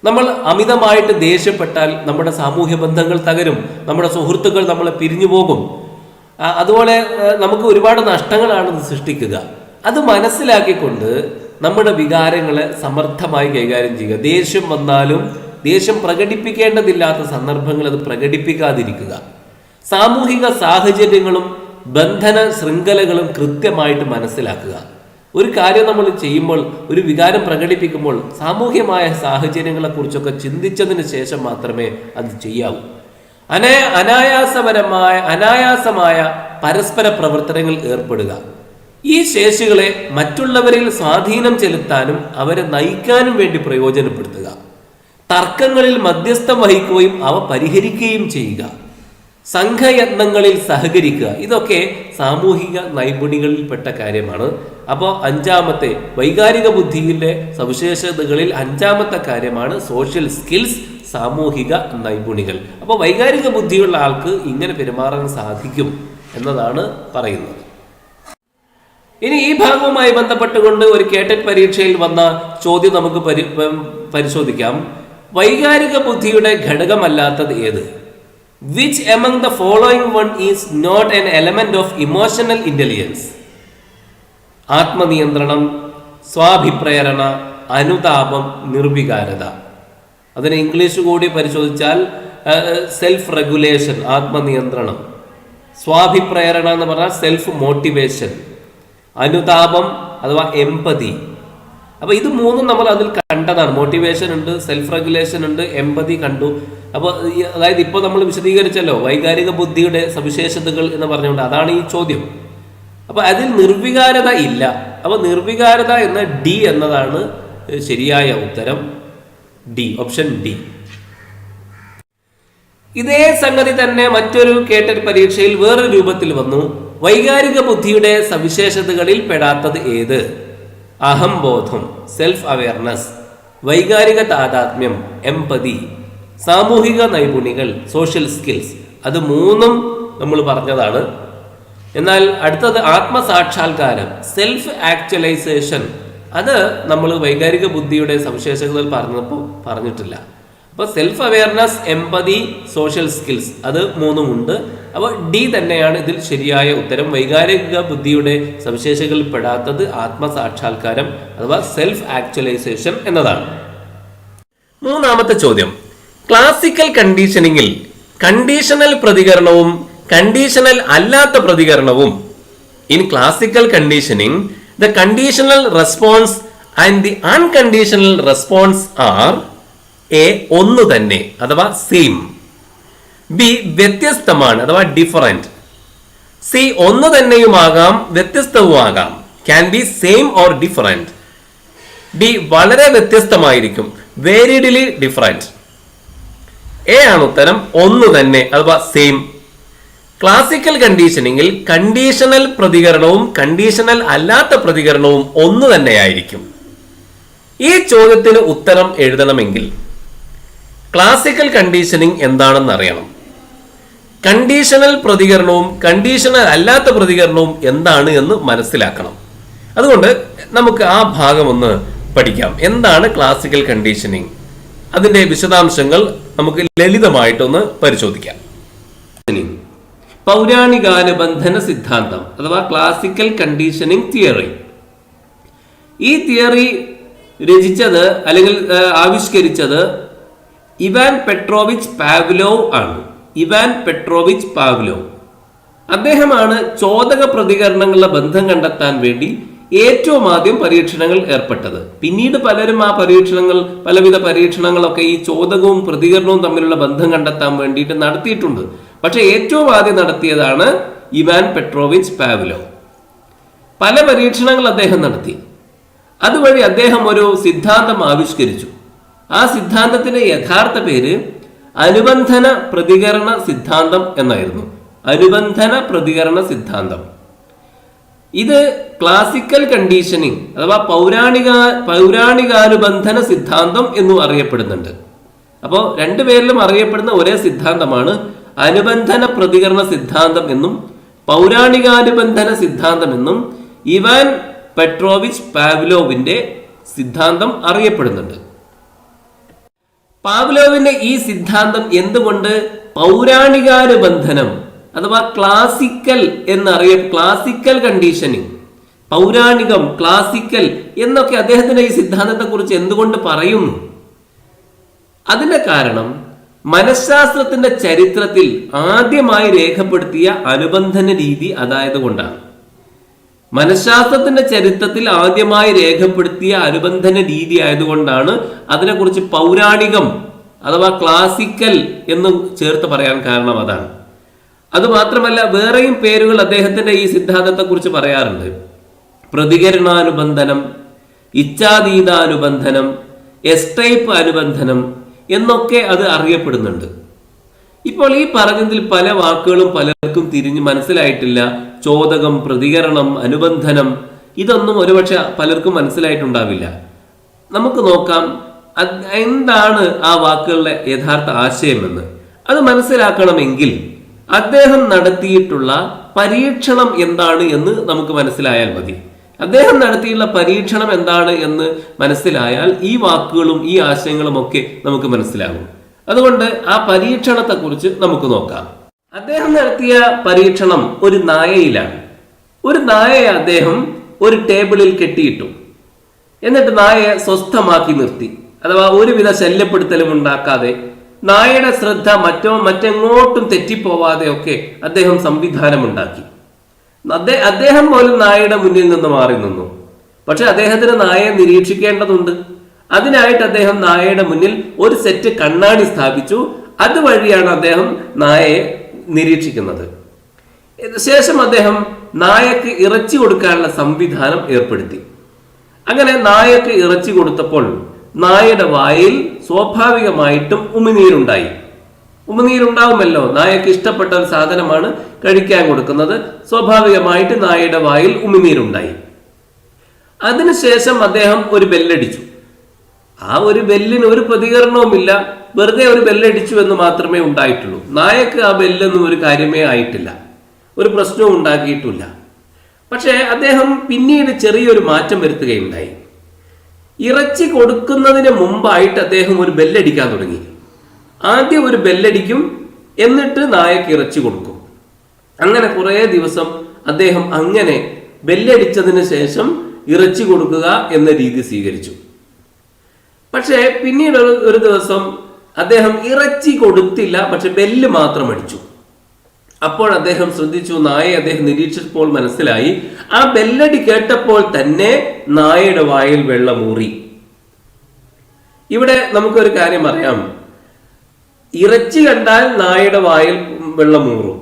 നമ്മൾ അമിതമായിട്ട് ദേഷ്യപ്പെട്ടാൽ നമ്മുടെ സാമൂഹ്യ ബന്ധങ്ങൾ തകരും, നമ്മുടെ സുഹൃത്തുക്കൾ നമ്മളെ പിരിഞ്ഞു പോകും. അതുപോലെ നമുക്ക് ഒരുപാട് നഷ്ടങ്ങളാണ് ഇത് സൃഷ്ടിക്കുക. അത് മനസ്സിലാക്കിക്കൊണ്ട് നമ്മുടെ വികാരങ്ങളെ സമർത്ഥമായി കൈകാര്യം ചെയ്യുക. ദേഷ്യം വന്നാലും ദേഷ്യം പ്രകടിപ്പിക്കേണ്ടതില്ലാത്ത സന്ദർഭങ്ങൾ അത് പ്രകടിപ്പിക്കാതിരിക്കുക. സാമൂഹിക സാഹചര്യങ്ങളും ബന്ധന ശൃംഖലകളും കൃത്യമായിട്ട് മനസ്സിലാക്കുക. ഒരു കാര്യം നമ്മൾ ചെയ്യുമ്പോൾ, ഒരു വികാരം പ്രകടിപ്പിക്കുമ്പോൾ സാമൂഹ്യമായ സാഹചര്യങ്ങളെക്കുറിച്ചൊക്കെ ചിന്തിച്ചതിന് ശേഷം മാത്രമേ അത് ചെയ്യാവൂ. അനായാസമായ പരസ്പര പ്രവർത്തനങ്ങൾ ഏർപ്പെടുക. ഈ ശേഷികളെ മറ്റുള്ളവരിൽ സ്വാധീനം ചെലുത്താനും അവരെ നയിക്കാനും വേണ്ടി പ്രയോജനപ്പെടുത്തുക. തർക്കങ്ങളിൽ മധ്യസ്ഥം വഹിക്കുകയും അവ പരിഹരിക്കുകയും ചെയ്യുക. സംഘയത്നങ്ങളിൽ സഹകരിക്കുക. ഇതൊക്കെ സാമൂഹിക നൈപുണികളിൽപ്പെട്ട കാര്യമാണ്. അപ്പോൾ അഞ്ചാമത്തെ വൈകാരിക ബുദ്ധിയിലെ സവിശേഷതകളിൽ അഞ്ചാമത്തെ കാര്യമാണ് സോഷ്യൽ സ്കിൽസ്, സാമൂഹിക നൈപുണികൾ. അപ്പോൾ വൈകാരിക ബുദ്ധിയുള്ള ആൾക്ക് ഇങ്ങനെ പെരുമാറാൻ സാധിക്കും എന്നതാണ് പറയുന്നത്. ഇനി ഈ ഭാഗവുമായി ബന്ധപ്പെട്ടുകൊണ്ട് ഒരു കേട്ടറ്റ് പരീക്ഷയിൽ വന്ന ചോദ്യം നമുക്ക് പരിശോധിക്കാം. വൈകാരിക ബുദ്ധിയുടെ ഘടകമല്ലാത്തത് ഏത്? Which among the following one is not an element of emotional intelligence? ആത്മനിയന്ത്രണം, സ്വാഭിപ്രേരണ, അനുതാപം, നിർവികാരത. അതിന് ഇംഗ്ലീഷ് കൂടി പരിശോധിച്ചാൽ സെൽഫ് റെഗുലേഷൻ, ആത്മനിയന്ത്രണം, സ്വാഭിപ്രേരണ എന്ന് പറഞ്ഞാൽ സെൽഫ് മോട്ടിവേഷൻ, അനുതാപം അഥവാ എംപതി. അപ്പൊ ഇത് മൂന്നും നമ്മൾ അതിൽ കണ്ടതാണ്. മോട്ടിവേഷൻ ഉണ്ട്, സെൽഫ് റെഗുലേഷൻ ഉണ്ട്, എമ്പതി കണ്ടു. അപ്പോൾ അതായത് ഇപ്പോൾ നമ്മൾ വിശദീകരിച്ചല്ലോ വൈകാരിക ബുദ്ധിയുടെ സവിശേഷതകൾ എന്ന് പറഞ്ഞുകൊണ്ട്, അതാണ് ഈ ചോദ്യം. അപ്പൊ അതിൽ നിർവികാരത ഇല്ല. അപ്പൊ നിർവികാരത എന്ന ഡി എന്നതാണ് ശരിയായ ഉത്തരം. D, option D. ഇതേ സംഗതി തന്നെ മറ്റൊരു കേട്ടറ്റ് പരീക്ഷയിൽ വേറൊരു രൂപത്തിൽ വന്നു. വൈകാരിക ബുദ്ധിയുടെ സവിശേഷതകളിൽ പെടാത്തത് ഏത്? അഹംബോധം, സെൽഫ് അവയർനെസ്, വൈകാരിക താതാത്മ്യം, എംപതി, സാമൂഹിക നൈപുണികൾ, സോഷ്യൽ സ്കിൽസ്. അത് മൂന്നും നമ്മൾ പറഞ്ഞതാണ്. എന്നാൽ അടുത്തത് ആത്മസാക്ഷാത്കാരം, സെൽഫ് ആക്ച്വലൈസേഷൻ. അത് നമ്മൾ വൈകാരിക ബുദ്ധിയുടെ സവിശേഷതകൾ പറഞ്ഞപ്പോൾ പറഞ്ഞിട്ടില്ല. അപ്പോൾ self awareness, empathy, social skills, അത് മൂന്നും ഉണ്ട്. അപ്പോൾ ഡി തന്നെയാണ് ഇതിൽ ശരിയായ ഉത്തരം. വൈകാരിക ബുദ്ധിയുടെ സവിശേഷതകളിൽ പെടാത്തത് ആത്മസാക്ഷാത്കാരം അഥവാ സെൽഫ് ആക്ച്വലൈസേഷൻ എന്നതാണ്. മൂന്നാമത്തെ ചോദ്യം, ക്ലാസിക്കൽ കണ്ടീഷനിങ്ങിൽ കണ്ടീഷണൽ പ്രതികരണവും കണ്ടീഷണൽ അല്ലാത്ത പ്രതികരണവും. In classical conditioning the conditional response and the unconditional response are a ഒന്ന് തന്നെ അഥവാ സെയിം, ബി വ്യത്യസ്തമാണ് അഥവാ ഡിഫറൻറ്റ്, സി ഒന്ന് തന്നെയുമാകാം വ്യത്യസ്തവുമാകാം, can be same or different, D വളരെ വ്യത്യസ്തമായിരിക്കും, വേരിഡ്ലി ഡിഫറൻറ്റ്. എ ആണ് ഉത്തരം, ഒന്ന് തന്നെ അഥവാ സെയിം. ക്ലാസിക്കൽ കണ്ടീഷനിങ്ങിൽ കണ്ടീഷണൽ പ്രതികരണവും കണ്ടീഷണൽ അല്ലാത്ത പ്രതികരണവും ഒന്ന് തന്നെയായിരിക്കും. ഈ ചോദ്യത്തിന് ഉത്തരം എഴുതണമെങ്കിൽ ക്ലാസിക്കൽ കണ്ടീഷനിങ് എന്താണെന്ന് അറിയണം. കണ്ടീഷണൽ പ്രതികരണവും കണ്ടീഷണൽ അല്ലാത്ത പ്രതികരണവും എന്താണ് എന്ന് മനസ്സിലാക്കണം. അതുകൊണ്ട് നമുക്ക് ആ ഭാഗം ഒന്ന് പഠിക്കാം. എന്താണ് ക്ലാസിക്കൽ കണ്ടീഷനിങ്? അതിന്റെ വിശദാംശങ്ങൾ നമുക്ക് ലളിതമായിട്ടൊന്ന് പരിശോധിക്കാം. പൗരാണികാനുബന്ധന സിദ്ധാന്തം അഥവാ ക്ലാസിക്കൽ കണ്ടീഷനിങ് തിയറി. ഈ തിയറി രചിച്ചത് അല്ലെങ്കിൽ ആവിഷ്കരിച്ചത് ഇവാൻ പെട്രോവിച്ച് പാവ്ലോവ് ആണ്. ഇവാൻ പെട്രോവിച്ച് പാവ്ലോവ് അദ്ദേഹമാണ് ചോദക പ്രതികരണങ്ങളുടെ ബന്ധം കണ്ടെത്താൻ വേണ്ടി ഏറ്റവും ആദ്യം പരീക്ഷണങ്ങൾ ഏർപ്പെട്ടത്. പിന്നീട് പലരും ആ പരീക്ഷണങ്ങൾ, പലവിധ പരീക്ഷണങ്ങളൊക്കെ ഈ ചോദകവും പ്രതികരണവും തമ്മിലുള്ള ബന്ധം കണ്ടെത്താൻ വേണ്ടിയിട്ട് നടത്തിയിട്ടുണ്ട്. പക്ഷെ ഏറ്റവും ആദ്യം നടത്തിയതാണ് ഇവാൻ പെട്രോവിച്ച് പാവ്ലോവ്. പല പരീക്ഷണങ്ങൾ അദ്ദേഹം നടത്തി. അതുവഴി അദ്ദേഹം ഒരു സിദ്ധാന്തം ആവിഷ്കരിച്ചു. ആ സിദ്ധാന്തത്തിന്റെ യഥാർത്ഥ പേര് അനുബന്ധന പ്രതികരണ സിദ്ധാന്തം എന്നായിരുന്നു. അനുബന്ധന പ്രതികരണ സിദ്ധാന്തം. ഇത് ക്ലാസിക്കൽ കണ്ടീഷനിങ് അഥവാ പൗരാണികാനുബന്ധന സിദ്ധാന്തം എന്നും അറിയപ്പെടുന്നുണ്ട്. അപ്പോൾ രണ്ടുപേരിലും അറിയപ്പെടുന്ന ഒരേ സിദ്ധാന്തമാണ് അനുബന്ധന പ്രതികരണ സിദ്ധാന്തം എന്നും പൗരാണികാനുബന്ധന സിദ്ധാന്തം എന്നും ഇവാൻ പെട്രോവിച്ച് പാവ്ലോവിന്റെ സിദ്ധാന്തം അറിയപ്പെടുന്നുണ്ട്. പാവ്ലോവിന്റെ ഈ സിദ്ധാന്തം എന്തുകൊണ്ട് പൗരാണികാനുബന്ധനം അഥവാ ക്ലാസിക്കൽ ക്ലാസിക്കൽ കണ്ടീഷനിങ്, പൗരാണികം, ക്ലാസിക്കൽ എന്നൊക്കെ അദ്ദേഹത്തിന്റെ ഈ സിദ്ധാന്തത്തെ കുറിച്ച് എന്തുകൊണ്ട് പറയുന്നു? അതിന്റെ കാരണം മനഃശാസ്ത്രത്തിന്റെ ചരിത്രത്തിൽ ആദ്യമായി രേഖപ്പെടുത്തിയ അനുബന്ധന രീതി അതായത് കൊണ്ടാണ്. മനഃശാസ്ത്രത്തിന്റെ ചരിത്രത്തിൽ ആദ്യമായി രേഖപ്പെടുത്തിയ അനുബന്ധന രീതി ആയതുകൊണ്ടാണ് അതിനെക്കുറിച്ച് പൗരാണികം അഥവാ ക്ലാസിക്കൽ എന്ന് ചേർത്ത് പറയാൻ കാരണം അതാണ്. അതുമാത്രമല്ല വേറെയും പേരുകൾ അദ്ദേഹത്തിന്റെ ഈ സിദ്ധാന്തത്തെ കുറിച്ച് പറയാറുണ്ട്. പ്രതികരണാനുബന്ധനം, ഇച്ഛാതീതാനുബന്ധനം, എസ്റ്റൈപ്പ് അനുബന്ധനം എന്നൊക്കെ അത് അറിയപ്പെടുന്നുണ്ട്. ഇപ്പോൾ ഈ പറഞ്ഞതിൽ പല വാക്കുകളും പലർക്കും തിരിഞ്ഞ് മനസ്സിലായിട്ടില്ല. ചോദകം, പ്രതികരണം, അനുബന്ധനം, ഇതൊന്നും ഒരുപക്ഷെ പലർക്കും മനസ്സിലായിട്ടുണ്ടാവില്ല. നമുക്ക് നോക്കാം എന്താണ് ആ വാക്കുകളുടെ യഥാർത്ഥ ആശയമെന്ന്. അത് മനസ്സിലാക്കണമെങ്കിൽ അദ്ദേഹം നടത്തിയിട്ടുള്ള പരീക്ഷണം എന്താണ് എന്ന് നമുക്ക് മനസ്സിലായാൽ മതി. അദ്ദേഹം നടത്തിയുള്ള പരീക്ഷണം എന്താണ് എന്ന് മനസ്സിലായാൽ ഈ വാക്കുകളും ഈ ആശയങ്ങളും ഒക്കെ നമുക്ക് മനസ്സിലാകും. അതുകൊണ്ട് ആ പരീക്ഷണത്തെ കുറിച്ച് നമുക്ക് നോക്കാം. അദ്ദേഹം നടത്തിയ പരീക്ഷണം ഒരു നായയിലാണ്. ഒരു നായയെ അദ്ദേഹം ഒരു ടേബിളിൽ കെട്ടിയിട്ടു. എന്നിട്ട് നായയെ സ്വസ്ഥമാക്കി നിർത്തി. അഥവാ ഒരുവിധ ശല്യപ്പെടുത്തലും ഉണ്ടാക്കാതെ, നായയുടെ ശ്രദ്ധ മറ്റെങ്ങോട്ടും തെറ്റിപ്പോവാതെ ഒക്കെ അദ്ദേഹം സംവിധാനമുണ്ടാക്കി. അദ്ദേഹം പോലും നായയുടെ മുന്നിൽ നിന്ന് മാറി നിന്നു. പക്ഷെ അദ്ദേഹത്തിന് നായയെ നിരീക്ഷിക്കേണ്ടതുണ്ട്. അതിനായിട്ട് അദ്ദേഹം നായയുടെ മുന്നിൽ ഒരു സെറ്റ് കണ്ണാടി സ്ഥാപിച്ചു. അതുവഴിയാണ് അദ്ദേഹം നായയെ നിരീക്ഷിക്കുന്നത്. ശേഷം അദ്ദേഹം നായക്ക് ഇറച്ചി കൊടുക്കാനുള്ള സംവിധാനം ഏർപ്പെടുത്തി. അങ്ങനെ നായക്ക് ഇറച്ചി കൊടുത്തപ്പോൾ നായയുടെ വായിൽ സ്വാഭാവികമായിട്ടും ഉമിനീരുണ്ടായി. ഉമിനീരുണ്ടാവുമല്ലോ, നായക്ക് ഇഷ്ടപ്പെട്ട ഒരു സാധനമാണ് കഴിക്കാൻ കൊടുക്കുന്നത്, സ്വാഭാവികമായിട്ട് നായയുടെ വായിൽ ഉമിനീരുണ്ടായി. അതിനുശേഷം അദ്ദേഹം ഒരു ബെല്ലടിച്ചു. ആ ഒരു ബെല്ലിന് ഒരു പ്രതികരണവുമില്ല, വെറുതെ ഒരു ബെല്ലടിച്ചു എന്ന് മാത്രമേ ഉണ്ടായിട്ടുള്ളൂ. നായക്ക് ആ ബെല്ലൊന്നും ഒരു കാര്യമേ ആയിട്ടില്ല, ഒരു പ്രശ്നവും ഉണ്ടാക്കിയിട്ടില്ല. പക്ഷേ അദ്ദേഹം പിന്നീട് ചെറിയൊരു മാറ്റം വരുത്തുകയുണ്ടായി. ഇറച്ചി കൊടുക്കുന്നതിന് മുമ്പായിട്ട് അദ്ദേഹം ഒരു ബെല്ലടിക്കാൻ തുടങ്ങി. ആദ്യം ഒരു ബെല്ലടിക്കും, എന്നിട്ട് നായക്ക് ഇറച്ചി കൊടുക്കും. അങ്ങനെ കുറേ ദിവസം അദ്ദേഹം അങ്ങനെ ബെല്ലടിച്ചതിന് ശേഷം ഇറച്ചി കൊടുക്കുക എന്ന രീതി സ്വീകരിച്ചു. പക്ഷേ പിന്നീട് ഒരു ദിവസം അദ്ദേഹം ഇറച്ചി കൊടുത്തില്ല, പക്ഷെ ബെല്ല് മാത്രം അടിച്ചു. അപ്പോൾ അദ്ദേഹം ശ്രദ്ധിച്ചു, നായയെ അദ്ദേഹം നിരീക്ഷിച്ചപ്പോൾ മനസ്സിലായി, ആ ബെല്ലടി കേട്ടപ്പോൾ തന്നെ നായയുടെ വായിൽ വെള്ളമൂറി. ഇവിടെ നമുക്കൊരു കാര്യം അറിയാം, ഇറച്ചി കണ്ടാൽ നായയുടെ വായിൽ വെള്ളമൂറും.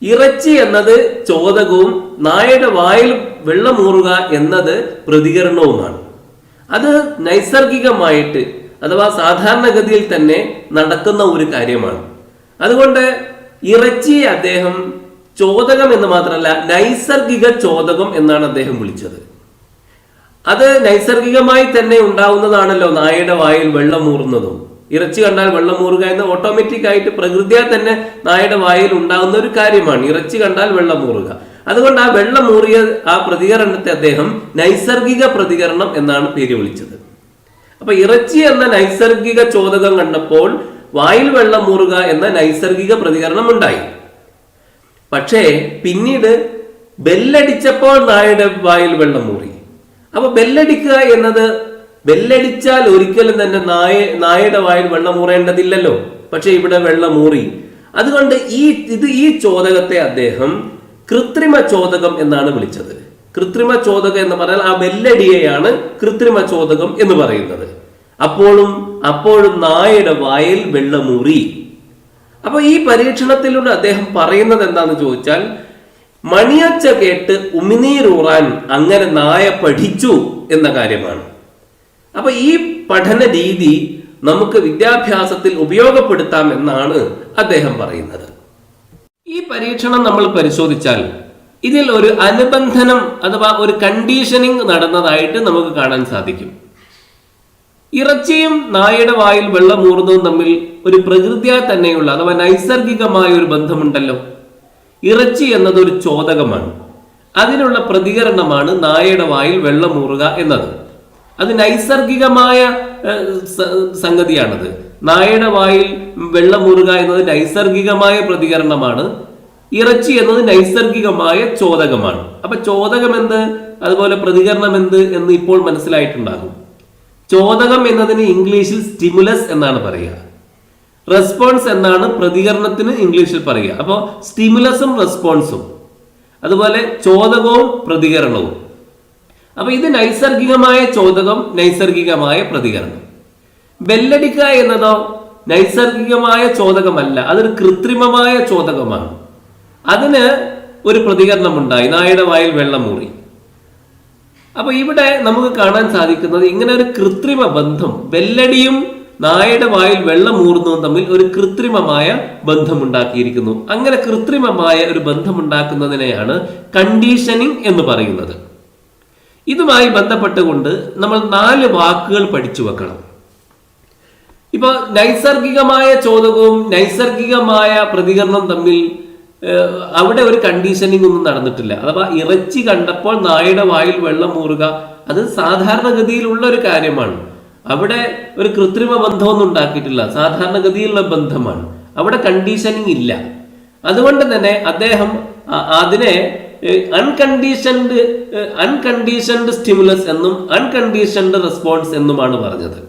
ഇറച്ചി എന്നത് ചോദകവും നായയുടെ വായിൽ വെള്ളമൂറുക എന്നത് പ്രതികരണവുമാണ്. അത് നൈസർഗികമായിട്ട് അഥവാ സാധാരണഗതിയിൽ തന്നെ നടക്കുന്ന ഒരു കാര്യമാണ്. അതുകൊണ്ട് ഇറച്ചിയെ അദ്ദേഹം ചോദകം എന്ന് മാത്രമല്ല നൈസർഗിക ചോദകം എന്നാണ് അദ്ദേഹം വിളിച്ചത്. അത് നൈസർഗികമായി തന്നെ ഉണ്ടാവുന്നതാണല്ലോ നായയുടെ വായിൽ വെള്ളമൂറുന്നതും. ഇറച്ചി കണ്ടാൽ വെള്ളമൂറുക എന്ന് ഓട്ടോമാറ്റിക് ആയിട്ട് പ്രകൃതിയാൽ തന്നെ നായയുടെ വായിൽ ഉണ്ടാകുന്ന ഒരു കാര്യമാണ്, ഇറച്ചി കണ്ടാൽ വെള്ളമൂറുക. അതുകൊണ്ട് ആ വെള്ളമൂറിയ ആ പ്രതികരണത്തെ അദ്ദേഹം നൈസർഗിക പ്രതികരണം എന്നാണ് പേര് വിളിച്ചത്. അപ്പൊ ഇറച്ചി എന്ന നൈസർഗിക ചോദകം കണ്ടപ്പോൾ വായിൽ വെള്ളമൂറുക എന്ന നൈസർഗിക പ്രതികരണം ഉണ്ടായി. പക്ഷേ പിന്നീട് ബെല്ലടിച്ചപ്പോൾ നായയുടെ വായിൽ വെള്ളമൂറി. അപ്പൊ ബെല്ലടിക്കുക എന്നത്, ബെല്ലടിച്ചാൽ ഒരിക്കലും തന്നെ നായയുടെ വായിൽ വെള്ളമൂറേണ്ടതില്ലല്ലോ, പക്ഷെ ഇവിടെ വെള്ളമൂറി. അതുകൊണ്ട് ഈ ചോദകത്തെ അദ്ദേഹം കൃത്രിമ ചോദകം എന്നാണ് വിളിച്ചത്. കൃത്രിമ ചോദകം എന്ന് പറഞ്ഞാൽ ആ ബെല്ലടിയെയാണ് കൃത്രിമ ചോദകം എന്ന് പറയുന്നത്. അപ്പോഴും നായയുടെ വായിൽ വെള്ളമൂറി. അപ്പൊ ഈ പരീക്ഷണത്തിലൂടെ അദ്ദേഹം പറയുന്നത് എന്താന്ന് ചോദിച്ചാൽ, മണിയച്ച കേട്ട് ഉമിനീരൂറാൻ അങ്ങനെ നായ പഠിച്ചു എന്ന കാര്യമാണ്. അപ്പൊ ഈ പഠന രീതി നമുക്ക് വിദ്യാഭ്യാസത്തിൽ ഉപയോഗപ്പെടുത്താം എന്നാണ് അദ്ദേഹം പറയുന്നത്. ഈ പരീക്ഷണം നമ്മൾ പരിശോധിച്ചാൽ ഇതിൽ ഒരു അനുബന്ധനം അഥവാ ഒരു കണ്ടീഷനിങ് നടന്നതായിട്ട് നമുക്ക് കാണാൻ സാധിക്കും. ഇറച്ചിയും നായയുടെ വായിൽ വെള്ളമൂറുന്നതും തമ്മിൽ ഒരു പ്രകൃതിയാൽ തന്നെയുള്ള അഥവാ നൈസർഗികമായ ഒരു ബന്ധമുണ്ടല്ലോ. ഇറച്ചി എന്നത് ഒരു ചോദകമാണ്, അതിനുള്ള പ്രതികരണമാണ് നായയുടെ വായിൽ വെള്ളമൂറുക എന്നത്. അത് നൈസർഗികമായ സംഗതിയാണത്. നായയുടെ വായിൽ വെള്ളമൂറുക എന്നത് നൈസർഗികമായ പ്രതികരണമാണ്, ഇറച്ചി എന്നത് നൈസർഗികമായ ചോദകമാണ്. അപ്പൊ ചോദകം എന്ത്, അതുപോലെ പ്രതികരണം എന്ത് എന്ന് ഇപ്പോൾ മനസ്സിലായിട്ടുണ്ടാകും. ചോദകം എന്നതിന് ഇംഗ്ലീഷിൽ സ്റ്റിമുലസ് എന്നാണ് പറയുക, റെസ്പോൺസ് എന്നാണ് പ്രതികരണത്തിന് ഇംഗ്ലീഷിൽ പറയുക. അപ്പോൾ സ്റ്റിമുലസും റെസ്പോൺസും, അതുപോലെ ചോദകവും പ്രതികരണവും. അപ്പൊ ഇത് നൈസർഗികമായ ചോദകം, നൈസർഗികമായ പ്രതികരണം. ബെല്ലടിക്കുക എന്നതോ നൈസർഗികമായ ചോദകമല്ല, അതൊരു കൃത്രിമമായ ചോദകമാണ്. അതിന് ഒരു പ്രതികരണം ഉണ്ടായി, നായയുടെ വായിൽ വെള്ളമൂറി. അപ്പൊ ഇവിടെ നമുക്ക് കാണാൻ സാധിക്കുന്നത് ഇങ്ങനെ ഒരു കൃത്രിമ ബന്ധം, ബെല്ലടിയും നായയുടെ വായിൽ വെള്ളമൂറുന്നതും തമ്മിൽ ഒരു കൃത്രിമമായ ബന്ധമുണ്ടാക്കിയിരിക്കുന്നു. അങ്ങനെ കൃത്രിമമായ ഒരു ബന്ധമുണ്ടാക്കുന്നതിനെയാണ് കണ്ടീഷനിങ് എന്ന് പറയുന്നത്. ഇതുമായി ബന്ധപ്പെട്ടുകൊണ്ട് നമ്മൾ 4 വാക്കുകൾ പഠിച്ചു വെക്കണം. ഇപ്പൊ നൈസർഗികമായ ചോദകവും നൈസർഗികമായ പ്രതികരണവും തമ്മിൽ അവിടെ ഒരു കണ്ടീഷനിങ് ഒന്നും നടന്നിട്ടില്ല. അഥവാ ഇറച്ചി കണ്ടപ്പോൾ നായയുടെ വായിൽ വെള്ളമൂറുക, അത് സാധാരണഗതിയിലുള്ള ഒരു കാര്യമാണ്. അവിടെ ഒരു കൃത്രിമ ബന്ധമൊന്നും ഉണ്ടാക്കിയിട്ടില്ല, സാധാരണഗതിയിലുള്ള ബന്ധമാണ്. അവിടെ കണ്ടീഷനിങ് ഇല്ല. അതുകൊണ്ട് തന്നെ അദ്ദേഹം അതിനെ അൺകണ്ടീഷൻഡ് സ്റ്റിമുലസ് എന്നും അൺകണ്ടീഷൻഡ് റെസ്പോൺസ് എന്നുമാണ് പറഞ്ഞത്.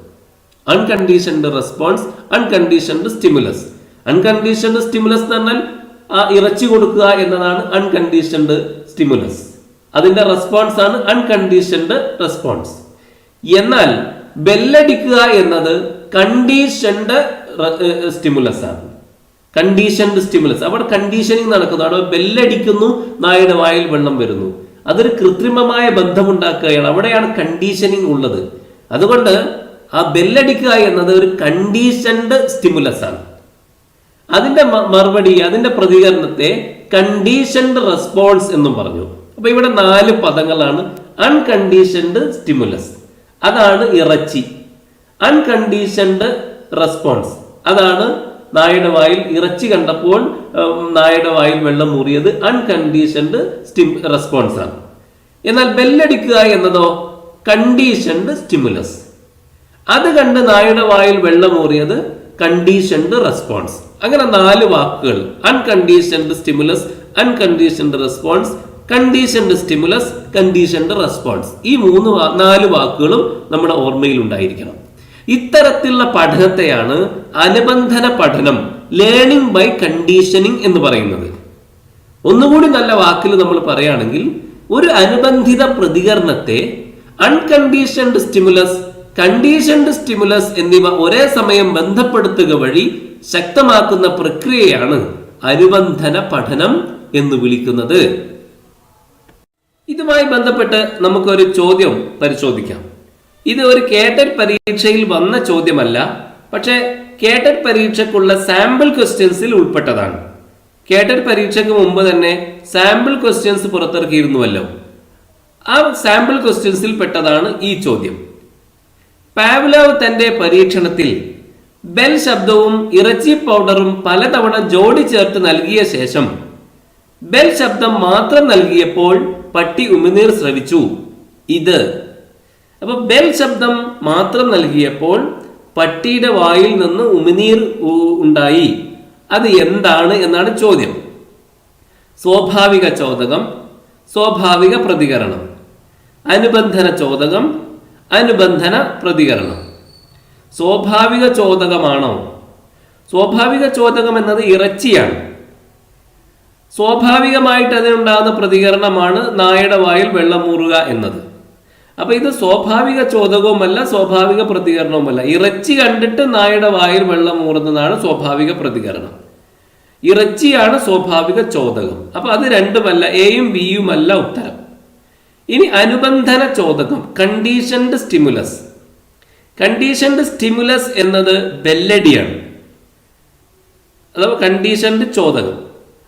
Unconditioned response, unconditioned stimulus. Unconditioned stimulus എന്ന് പറഞ്ഞാൽ ഇറച്ചി കൊടുക്കുക എന്നതാണ് അൺകണ്ടീഷൻഡ് സ്റ്റിമുലസ്. അതിന്റെ റെസ്പോൺസ് ആണ് അൺകണ്ടീഷൻഡ് റെസ്പോൺസ്. എന്നാൽ ബെല്ലടിക്കുക എന്നത് കണ്ടീഷൻഡ് സ്റ്റിമുലസ് ആണ്. കണ്ടീഷൻഡ് സ്റ്റിമുലസ്, അവിടെ കണ്ടീഷനിങ് നടക്കുന്നു. അവിടെ ബെല്ലടിക്കുന്നു, നായയുടെ വായിൽ വെള്ളം വരുന്നു. അതൊരു കൃത്രിമമായ ബന്ധമുണ്ടാക്കുകയാണ്. അവിടെയാണ് കണ്ടീഷനിങ് ഉള്ളത്. അതുകൊണ്ട് ആ ബെല്ലടിക്കുക എന്നത് ഒരു കണ്ടീഷൻഡ് സ്റ്റിമുലസ് ആണ്. അതിന്റെ മറുപടി, അതിന്റെ പ്രതികരണത്തെ കണ്ടീഷൻഡ് റെസ്പോൺസ് എന്നും പറഞ്ഞു. അപ്പൊ ഇവിടെ 4 പദങ്ങളാണ്. അൺകണ്ടീഷൻഡ് സ്റ്റിമുലസ്, അതാണ് ഇറച്ചി. അൺകണ്ടീഷൻഡ് റെസ്പോൺസ്, അതാണ് നായയുടെ വായിൽ ഇറച്ചി കണ്ടപ്പോൾ നായയുടെ വായിൽ വെള്ളം മൂറിയത്. അൺകണ്ടീഷൻഡ് റെസ്പോൺസ് ആണ്. എന്നാൽ ബെല്ലടിക്കുക എന്നതോ കണ്ടീഷൻഡ് സ്റ്റിമുലസ്. അത് കണ്ട് നായയുടെ വായിൽ വെള്ളം മൂറിയത് കണ്ടീഷൻഡ് റെസ്പോൺസ്. അങ്ങനെ 4 വാക്കുകൾ: unconditioned stimulus, unconditioned response, conditioned stimulus, conditioned response. ഈ 4 വാക്കുകളും നമ്മുടെ ഓർമ്മയിൽ ഉണ്ടായിരിക്കണം. ഇത്തരത്തിലുള്ള പഠനത്തെയാണ് അനുബന്ധന പഠനം, ലേണിംഗ് ബൈ കണ്ടീഷനിങ് എന്ന് പറയുന്നത്. ഒന്നുകൂടി നല്ല വാക്കിൽ നമ്മൾ പറയുകയാണെങ്കിൽ, ഒരു അനുബന്ധിത പ്രതികരണത്തെ അൺകണ്ടീഷൻഡ് സ്റ്റിമുലസ്, കണ്ടീഷൻഡ് സ്റ്റിമുലസ് എന്നിവ ഒരേ സമയം ബന്ധപ്പെടുത്തുക വഴി ശക്തമാക്കുന്ന പ്രക്രിയയാണ് അനുബന്ധന പഠനം എന്ന് വിളിക്കുന്നത്. ഇതുമായി ബന്ധപ്പെട്ട് നമുക്കൊരു ചോദ്യം പരിശോധിക്കാം. ഇത് ഒരു കേട്ടറ്റ് പരീക്ഷയിൽ വന്ന ചോദ്യമല്ല, പക്ഷെ കേട്ടറ്റ് പരീക്ഷയ്ക്കുള്ള സാമ്പിൾ ക്വസ്റ്റ്യൻസിൽ ഉൾപ്പെട്ടതാണ്. കേട്ടറ്റ് പരീക്ഷയ്ക്ക് മുമ്പ് തന്നെ സാമ്പിൾ ക്വസ്റ്റ്യൻസ് പുറത്തിറക്കിയിരുന്നുവല്ലോ. ആ സാമ്പിൾ ക്വസ്റ്റ്യൻസിൽ പെട്ടതാണ് ഈ ചോദ്യം. പാവ്ലോവ് തന്റെ പരീക്ഷണത്തിൽ ബെൽ ശബ്ദവും ഇറച്ചി പൗഡറും പലതവണ ജോഡി ചേർത്ത് നൽകിയ ശേഷം ബെൽ ശബ്ദം മാത്രം നൽകിയപ്പോൾ പട്ടി ഉമിനീർ സ്രവിച്ചു. അപ്പൊ ബെൽ ശബ്ദം മാത്രം നൽകിയപ്പോൾ പട്ടിയുടെ വായിൽ നിന്ന് ഉമിനീർ ഉണ്ടായി. അത് എന്താണ് എന്നാണ് ചോദ്യം. സ്വാഭാവിക ചോദകം, സ്വാഭാവിക പ്രതികരണം, അനുബന്ധന ചോദകം, അനുബന്ധന പ്രതികരണം. സ്വാഭാവിക ചോദകമാണോ? സ്വാഭാവിക ചോദകം എന്നത് ഇറച്ചിയാണ്. സ്വാഭാവികമായിട്ട് അതിനുണ്ടാകുന്ന പ്രതികരണമാണ് നായയുടെ വായിൽ വെള്ളം മൂറുക എന്നത്. അപ്പൊ ഇത് സ്വാഭാവിക ചോദകവുമല്ല, സ്വാഭാവിക പ്രതികരണവുമല്ല. ഇറച്ചി കണ്ടിട്ട് നായയുടെ വായിൽ വെള്ളം മൂറുന്നതാണ് സ്വാഭാവിക പ്രതികരണം. ഇറച്ചിയാണ് സ്വാഭാവിക ചോദകം. അപ്പൊ അത് രണ്ടുമല്ല, എയും ബിയുമല്ല ഉത്തരം. ഇനി അനുബന്ധന ചോദകം, കണ്ടീഷൻഡ് സ്റ്റിമുലസ്. കണ്ടീഷൻഡ് സ്റ്റിമുലസ് എന്നത് ബെല്ലടിയാണ്, അഥവാ കണ്ടീഷൻഡ് ചോദകം.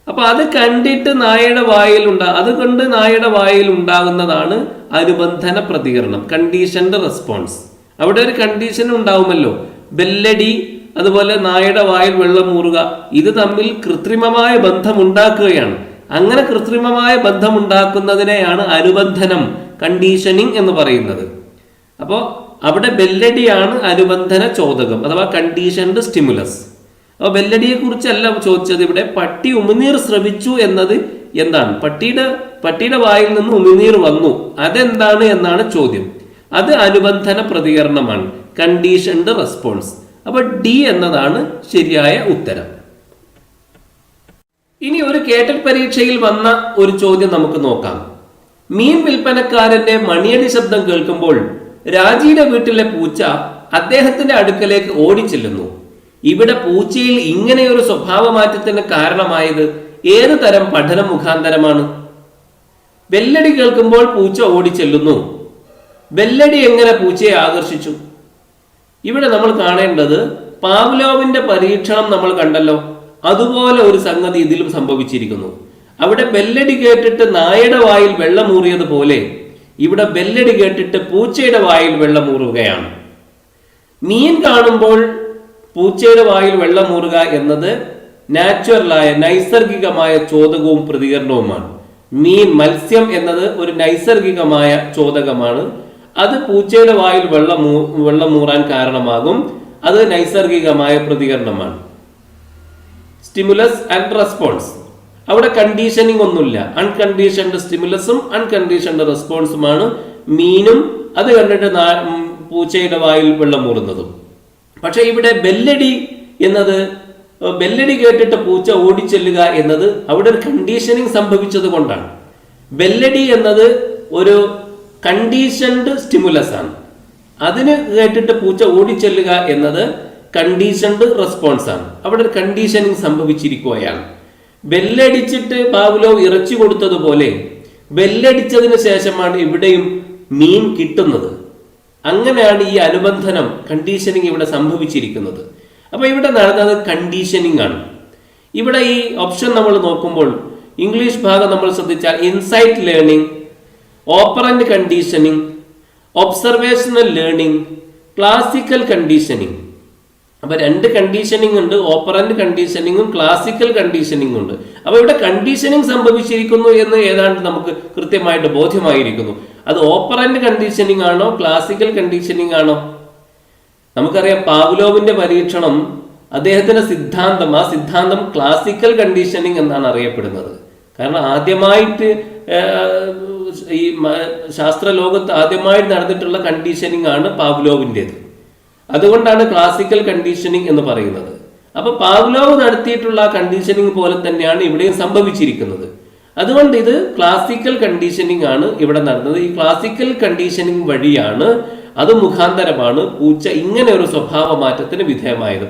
അപ്പൊ അത് കണ്ടിട്ട് നായയുടെ വായിൽ അതുകൊണ്ട് നായയുടെ വായിൽ ഉണ്ടാകുന്നതാണ് അനുബന്ധന പ്രതികരണം, കണ്ടീഷൻഡ് റെസ്പോൺസ്. അവിടെ ഒരു കണ്ടീഷൻ ഉണ്ടാവുമല്ലോ, ബെല്ലടി, അതുപോലെ നായയുടെ വായിൽ വെള്ളം മൂറുക. ഇത് തമ്മിൽ കൃത്രിമമായ ബന്ധം ഉണ്ടാക്കുകയാണ്. അങ്ങനെ കൃത്രിമമായ ബന്ധം ഉണ്ടാക്കുന്നതിനെയാണ് അനുബന്ധനം, കണ്ടീഷനിങ് എന്ന് പറയുന്നത്. അപ്പോൾ അവിടെ ബെല്ലടിയാണ് അനുബന്ധന ചോദകം അഥവാ കണ്ടീഷൻഡ് സ്റ്റിമുലസ്. അപ്പോൾ ബെല്ലടിയെ കുറിച്ചല്ല ചോദിച്ചത് ഇവിടെ. പട്ടി ഉമിനീർ സ്രവിച്ചു എന്നത് എന്താണ്? പട്ടിയുടെ വായിൽ നിന്ന് ഉമിനീർ വന്നു, അതെന്താണ് എന്നാണ് ചോദ്യം. അത് അനുബന്ധന പ്രതികരണമാണ്, കണ്ടീഷൻഡ് റെസ്പോൺസ്. അപ്പൊ ഡി എന്നതാണ് ശരിയായ ഉത്തരം. ഇനി ഒരു കേട്ടറ്റ് പരീക്ഷയിൽ വന്ന ഒരു ചോദ്യം നമുക്ക് നോക്കാം. മീൻ വിൽപ്പനക്കാരന്റെ മണിയടി ശബ്ദം കേൾക്കുമ്പോൾ രാജിയുടെ വീട്ടിലെ പൂച്ച അദ്ദേഹത്തിന്റെ അടുക്കലേക്ക് ഓടിച്ചെല്ലുന്നു. ഇവിടെ പൂച്ചയിൽ ഇങ്ങനെയൊരു സ്വഭാവമാറ്റത്തിന് കാരണമായത് ഏത് തരം പഠനം മുഖാന്തരമാണ്? ബെല്ലടി കേൾക്കുമ്പോൾ പൂച്ച ഓടിച്ചെല്ലുന്നു. ബെല്ലടി എങ്ങനെ പൂച്ചയെ ആകർഷിച്ചു? ഇവിടെ നമ്മൾ കാണേണ്ടത് പാവ്ലോവിന്റെ പരീക്ഷണം നമ്മൾ കണ്ടല്ലോ, അതുപോലെ ഒരു സംഗതി ഇതിലും സംഭവിച്ചിരിക്കുന്നു. അവിടെ ബെല്ലടി കേട്ടിട്ട് നായയുടെ വായിൽ വെള്ളമൂറിയതുപോലെ ഇവിടെ ബെല്ലടി കേട്ടിട്ട് പൂച്ചയുടെ വായിൽ വെള്ളമൂറുകയാണ്. മീൻ കാണുമ്പോൾ പൂച്ചയുടെ വായിൽ വെള്ളമൂറുക എന്നത് നാച്ചുറലായ നൈസർഗികമായ ചോദകവും പ്രതികരണവുമാണ്. മത്സ്യം എന്നത് ഒരു നൈസർഗികമായ ചോദകമാണ്. അത് പൂച്ചയുടെ വായിൽ വെള്ളം മൂറാൻ കാരണമാകും. അത് നൈസർഗികമായ പ്രതികരണമാണ്. സ്റ്റിമുലസ് ആൻഡ് റെസ്പോൺസ്, അവിടെ കണ്ടീഷനിങ് ഒന്നുമില്ല. അൺകണ്ടീഷൻഡ് സ്റ്റിമുലസും അൺകണ്ടീഷൻഡ് റെസ്പോൺസുമാണ് മീനും അത് കണ്ടിട്ട് പൂച്ചയുടെ വായിൽ വെള്ളം മൂറുന്നതും. പക്ഷെ ഇവിടെ ബെല്ലടി കേട്ടിട്ട് പൂച്ച ഓടിച്ചെല്ലുക എന്നത് അവിടെ ഒരു കണ്ടീഷനിങ് സംഭവിച്ചത് കൊണ്ടാണ്. ബെല്ലടി എന്നത് ഒരു കണ്ടീഷൻഡ് സ്റ്റിമുലസ് ആണ്. അതിന് കേട്ടിട്ട് പൂച്ച ഓടിച്ചെല്ലുക എന്നത് കണ്ടീഷൻഡ് റെസ്പോൺസ് ആണ്. അവിടെ ഒരു കണ്ടീഷനിങ് സംഭവിച്ചിരിക്കുകയാണ്. ബെല്ലടിച്ചിട്ട് പാവ്ലോവ് ഇറച്ചി കൊടുത്തതുപോലെ ബെല്ലടിച്ചതിന് ശേഷമാണ് ഇവിടെയും മീൻ കിട്ടുന്നത്. അങ്ങനെയാണ് ഈ അനുബന്ധനം കണ്ടീഷനിങ് ഇവിടെ സംഭവിച്ചിരിക്കുന്നത്. അപ്പൊ ഇവിടെ നടന്നത് കണ്ടീഷനിങ് ആണ്. ഇവിടെ ഈ ഓപ്ഷൻ നമ്മൾ നോക്കുമ്പോൾ ഇംഗ്ലീഷ് ഭാഗം നമ്മൾ ശ്രദ്ധിച്ചാൽ insight learning, operant conditioning, observational learning, classical conditioning. അപ്പൊ രണ്ട് കണ്ടീഷനിങ് ഉണ്ട്, ഓപ്പറന്റ് കണ്ടീഷനിങ്ങും ക്ലാസിക്കൽ കണ്ടീഷനിങ്ങും ഉണ്ട്. അപ്പൊ ഇവിടെ കണ്ടീഷനിങ് സംഭവിച്ചിരിക്കുന്നു എന്ന് ഏതാണ്ട് നമുക്ക് കൃത്യമായിട്ട് ബോധ്യമായിരിക്കുന്നു. അത് ഓപ്പറന്റ് കണ്ടീഷനിങ് ആണോ ക്ലാസിക്കൽ കണ്ടീഷനിങ് ആണോ? നമുക്കറിയാം പാവ്ലോവിന്റെ പരീക്ഷണം, അദ്ദേഹത്തിന്റെ സിദ്ധാന്തം, ആ സിദ്ധാന്തം ക്ലാസിക്കൽ കണ്ടീഷനിങ് എന്നാണ് അറിയപ്പെടുന്നത്. കാരണം ആദ്യമായിട്ട് ഈ ശാസ്ത്ര ലോകത്ത് ആദ്യമായിട്ട് നടന്നിട്ടുള്ള കണ്ടീഷനിങ് ആണ് പാവ്ലോവിൻ്റെത്. അതുകൊണ്ടാണ് ക്ലാസിക്കൽ കണ്ടീഷനിങ് എന്ന് പറയുന്നത്. അപ്പൊ പാവ്ലോവ് നടത്തിയിട്ടുള്ള കണ്ടീഷനിങ് പോലെ തന്നെയാണ് ഇവിടെയും സംഭവിച്ചിരിക്കുന്നത്. അതുകൊണ്ട് ഇത് ക്ലാസിക്കൽ കണ്ടീഷനിങ് ആണ് ഇവിടെ നടന്നത്. ഈ ക്ലാസിക്കൽ കണ്ടീഷനിങ് വഴിയാണ്, അത് മുഖാന്തരമാണ് പൂച്ച ഇങ്ങനെ ഒരു സ്വഭാവ മാറ്റത്തിന് വിധേയമായത്.